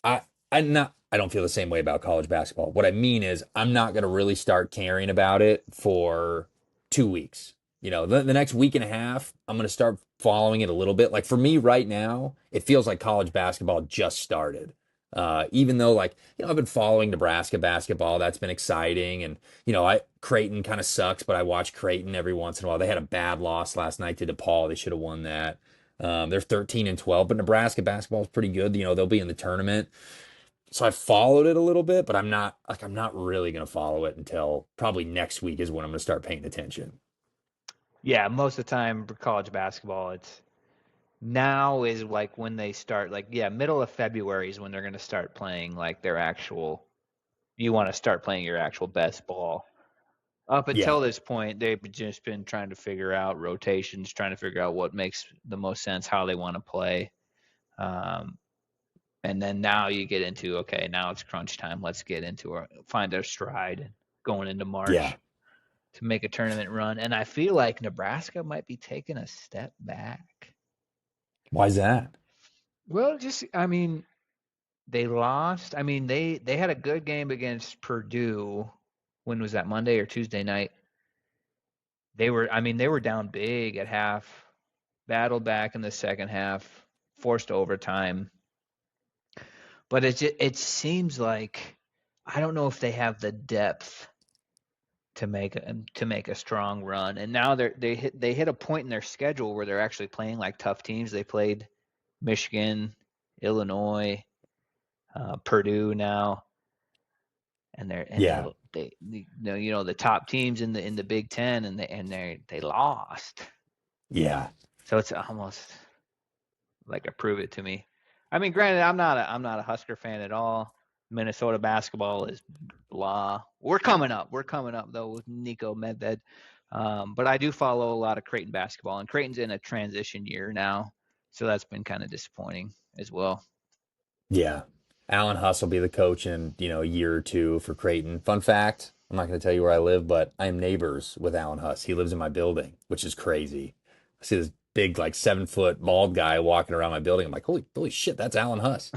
I I don't feel the same way about college basketball. What I mean is I'm not going to really start caring about it for 2 weeks. The next week and a half, I'm going to start following it a little bit. Like for me right now, it feels like college basketball just started. Even though I've been following Nebraska basketball, that's been exciting. And, Creighton kind of sucks, but I watch Creighton every once in a while. They had a bad loss last night to DePaul. They should have won that. They're 13-12, but Nebraska basketball is pretty good. They'll be in the tournament. So I followed it a little bit, but I'm not really going to follow it until probably next week is when I'm going to start paying attention. Yeah, most of the time for college basketball, it's now is like when they start, middle of February is when they're going to start playing their actual, you want to start playing your actual best ball. Up until this point, they've just been trying to figure out rotations, trying to figure out what makes the most sense, how they want to play. And then now you get into, okay, now it's crunch time. Let's get into find our stride going into March to make a tournament run. And I feel like Nebraska might be taking a step back. Why is that? Well, they lost. They had a good game against Purdue. When was that, Monday or Tuesday night? They were down big at half, battled back in the second half, forced overtime. But it seems like I don't know if they have the depth to make a strong run. And now they hit a point in their schedule where they're actually playing tough teams. They played Michigan, Illinois, Purdue now, and the top teams in the Big Ten, and they lost. Yeah. So it's almost like a prove it to me. Granted, I'm not a Husker fan at all. Minnesota basketball is blah. We're coming up though with Nico Medved. But I do follow a lot of Creighton basketball, and Creighton's in a transition year now, so that's been kind of disappointing as well. Yeah. Alan Huss will be the coach in, a year or two for Creighton. Fun fact, I'm not going to tell you where I live, but I am neighbors with Alan Huss. He lives in my building, which is crazy. I see this big, 7-foot bald guy walking around my building. I'm like, holy shit, that's Alan Huss.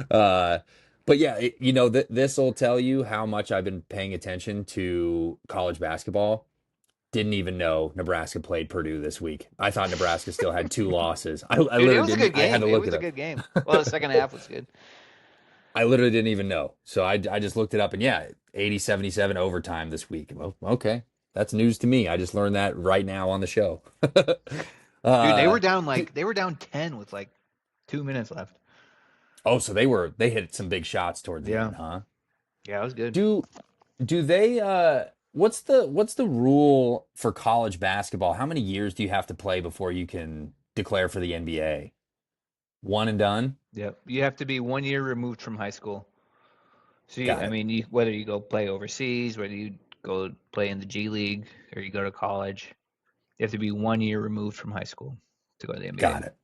But yeah, this will tell you how much I've been paying attention to college basketball. Didn't even know Nebraska played Purdue this week. I thought Nebraska still had 2 losses. I literally it was a good game. I had to look it was it a up. good game. Well, the second half was good. I literally didn't even know. So I just looked it up, and 80-77 overtime this week. Well, okay. That's news to me. I just learned that right now on the show. Dude, they were down 10 with 2 minutes left. Oh, so they hit some big shots towards the end, huh? Yeah, it was good. Do they what's the rule for college basketball? How many years do you have to play before you can declare for the NBA? One and done? Yep. You have to be 1 year removed from high school. So Got it. whether you go play overseas, whether you go play in the G League or you go to college, you have to be 1 year removed from high school to go to the NBA. Got it.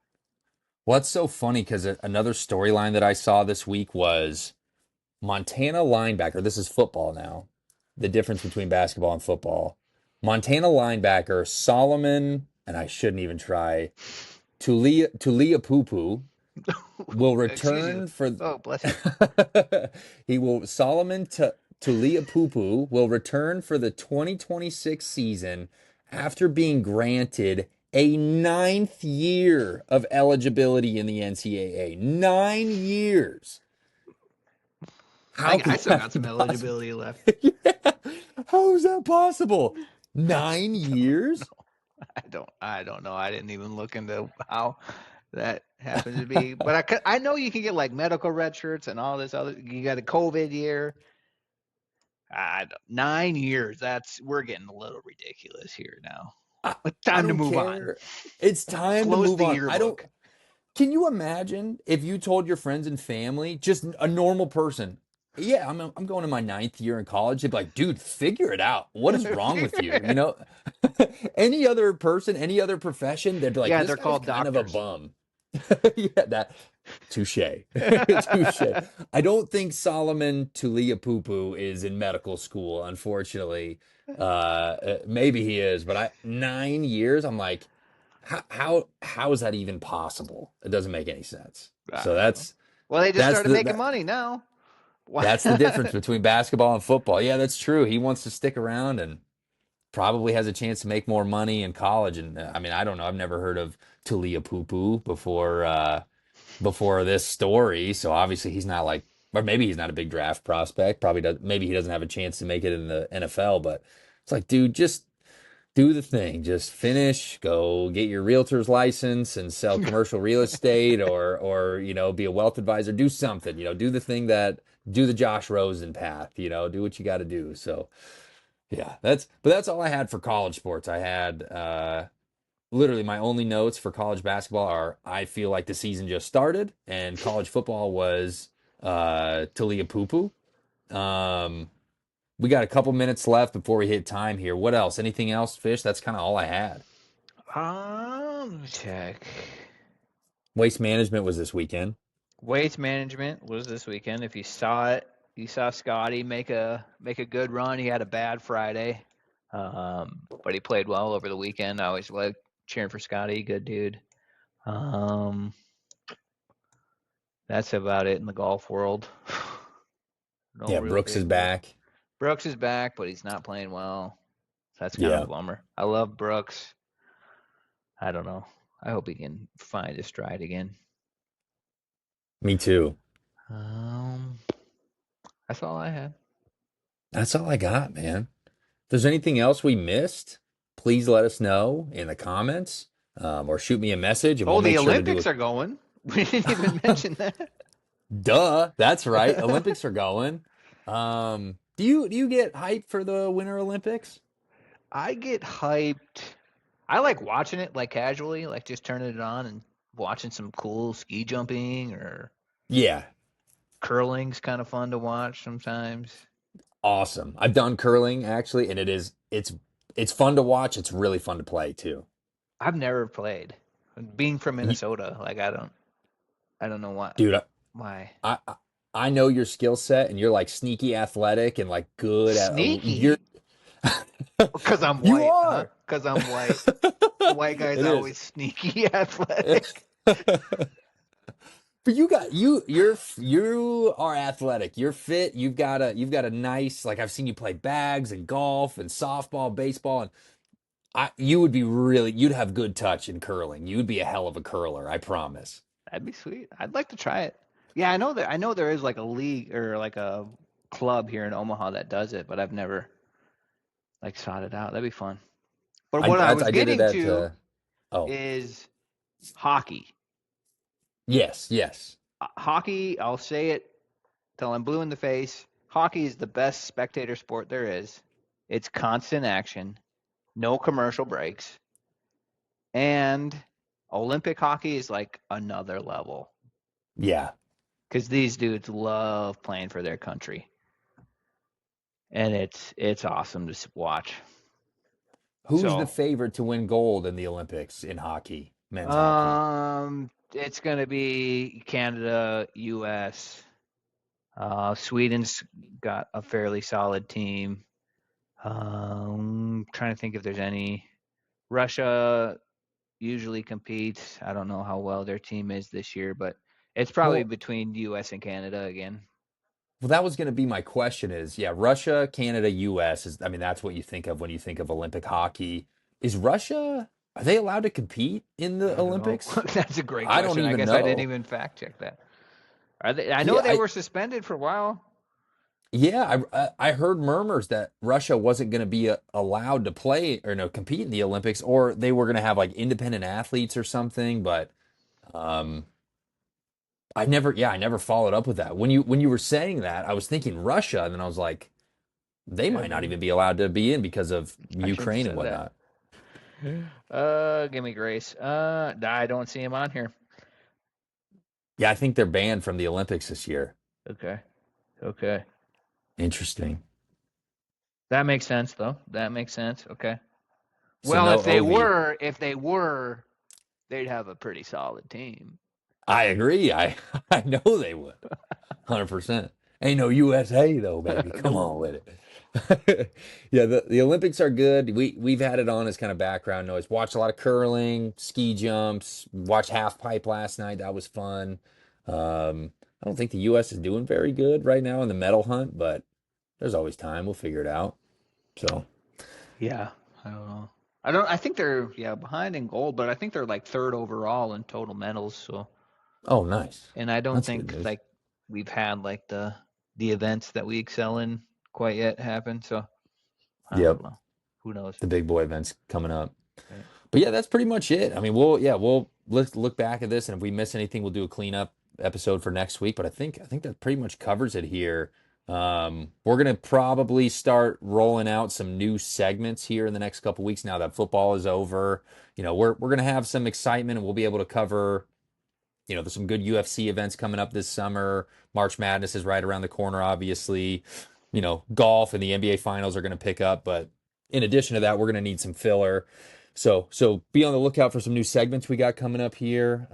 Well, it's so funny because another storyline that I saw this week was Montana linebacker. This is football now. The difference between basketball and football. Montana linebacker Solomon, and I shouldn't even try, Tuliaupupu will return for. Oh, bless you. Solomon Tuliaupupu will return for the 2026 season after being granted a 9th year of eligibility in the NCAA. 9 years. I still got some eligibility left. Yeah. How is that possible? 9 years? I don't know. I didn't even look into how that happens to be. But I know you can get medical red shirts and all this other. You got a COVID year. 9 years. We're getting a little ridiculous here now. Time to move on. It's time to move on. Yearbook. Can you imagine if you told your friends and family, just a normal person, Yeah, I'm going to my ninth year in college. They'd be like, dude, figure it out. What is wrong with you? You know, any other person, any other profession, they'd be like, Yeah, this they're guy's called kind of a doctors. bum. Yeah, that touche. Touche. I don't think Solomon Tuliapupu is in medical school, unfortunately. Maybe he is, but 9 years, I'm like, how is that even possible? It doesn't make any sense. I So don't know. that's Well, they just that's started the making that, money now. Why? that's the difference between basketball and football. Yeah, that's true. He wants to stick around and probably has a chance to make more money in college. And I mean, I don't know. I've never heard of Talia Pupu before this story. So obviously he's not like, or maybe he's not a big draft prospect. Probably does. Maybe he doesn't have a chance to make it in the NFL. But it's like, dude, just do the thing. Just finish. Go get your realtor's license and sell commercial real estate, or be a wealth advisor. Do something. Do the thing that do the Josh Rosen path. Do what you got to do. So yeah, that's all I had for college sports. I had literally my only notes for college basketball are I feel like the season just started, and college football was Talia Pupu. Um, we got a couple minutes left before we hit time here. What else? Anything else, Fish? That's kind of all I had. Let me check. Waste management was this weekend. Waste management was this weekend. If you saw it, you saw Scotty make a good run. He had a bad Friday, but he played well over the weekend. I always like cheering for Scotty. Good dude. Um, that's about it in the golf world. No Yeah, real Brooks is big ones. back. Brooks is back, but he's not playing well. That's kind of a Yeah, bummer. I love Brooks. I don't know. I hope he can find his stride again. me too. Um, that's all I had. That's all I got, man. If there's anything else we missed, please let us know in the comments, or shoot me a message, and we'll Oh, the make sure to do Olympics it. are going. We didn't even mention that. Duh, that's right. Olympics are going. Do you get hype for the Winter Olympics? I get hyped. I like watching it like casually, like just turning it on and watching some cool ski jumping or Yeah, curling's kind of fun to watch sometimes. awesome. I've done curling actually, and it's fun to watch. It's really fun to play too. I've never played. Being from Y- Minnesota, like I don't know why. Dude, Why? I know your skill set, and you're like sneaky athletic and like good at you're Sneaky? Because I'm you white, huh? are. Because I'm white. The white guy's It is. always sneaky athletic. But you are athletic. You're fit. You've got a nice, like, I've seen you play bags and golf and softball, baseball, and you'd have good touch in curling. You'd be a hell of a curler, I promise. That'd be sweet. I'd like to try it. Yeah, I know there is like a league or like a club here in Omaha that does it, but I've never like sought it out. That'd be fun. But what I was I did it getting at to oh, is hockey. yes, yes. Hockey, I'll say it till I'm blue in the face. Hockey is the best spectator sport there is. It's constant action, no commercial breaks, and Olympic hockey is like another level Yeah. because these dudes love playing for their country, and it's awesome to watch. Who's the So, favorite to win gold in the Olympics in hockey, men's hockey? it's gonna be Canada, U.S. Sweden's got a fairly solid team. Trying to think if there's any. Russia usually competes. I don't know how well their team is this year, but it's probably Well, between U.S. and Canada again. well, that was going to be my question is, yeah, Russia, Canada, US I mean, that's what you think of when you think of Olympic hockey. Is Russia, are they allowed to compete in the I don't know. Olympics? That's a great I don't question. I even guess I didn't know. even fact check that. Are they? I know Yeah, they were suspended for a while. I heard murmurs that Russia wasn't going to be allowed to play or no compete in the Olympics, or they were going to have like independent athletes or something. But um, I never followed up with that. When you were saying that, I was thinking Russia, and then I was like, they Yeah, might not even be allowed to be in because of I shouldn't have Ukraine and said that. whatnot. Give me grace. I don't see him on here. Yeah, I think they're banned from the Olympics this year. Okay. Okay. Interesting. That makes sense, though. That makes sense. Okay. So Well, no OV. if they were, they'd have a pretty solid team. I agree. I I know they would. 100%. Ain't no USA though, baby. Come on with it. Yeah, the Olympics are good. We've had it on as kind of background noise. Watched a lot of curling, ski jumps, watched half pipe last night. That was fun. I don't think the US is doing very good right now in the medal hunt, but there's always time. We'll figure it out. So, Yeah, I don't know. I think they're behind in gold, but I think they're like third overall in total medals. So, oh, nice. and I don't That's good think news. like we've had like the events that we excel in quite yet happen. So, I Yep, don't know. Who knows? the big boy events coming up. Right. But yeah, that's pretty much it. I mean, we'll let's look back at this, and if we miss anything, we'll do a cleanup episode for next week. But I think that pretty much covers it here. We're gonna probably start rolling out some new segments here in the next couple weeks now that football is over. We're gonna have some excitement, and we'll be able to cover. There's some good UFC events coming up this summer. March Madness is right around the corner, obviously. Golf and the NBA finals are going to pick up, but in addition to that, we're going to need some filler. So be on the lookout for some new segments we got coming up here.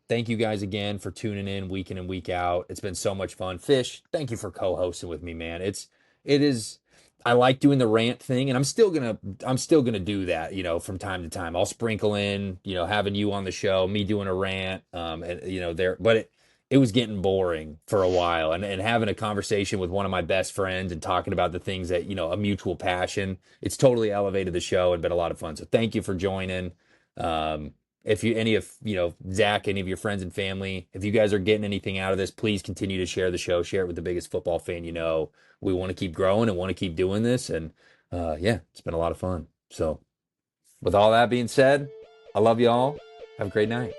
Thank you guys again for tuning in week in and week out. It's been so much fun. Fish, thank you for co-hosting with me, man. It is I like doing the rant thing, and I'm still gonna do that, from time to time. I'll sprinkle in, having you on the show, me doing a rant, and but it was getting boring for a while, and having a conversation with one of my best friends and talking about the things that, a mutual passion, it's totally elevated the show and been a lot of fun. So thank you for joining. If you any of Zach, any of your friends and family, if you guys are getting anything out of this, please continue to share the show, share it with the biggest football fan you know. We want to keep growing and want to keep doing this, and yeah, it's been a lot of fun. So with all that being said, I love you all. Have a great night.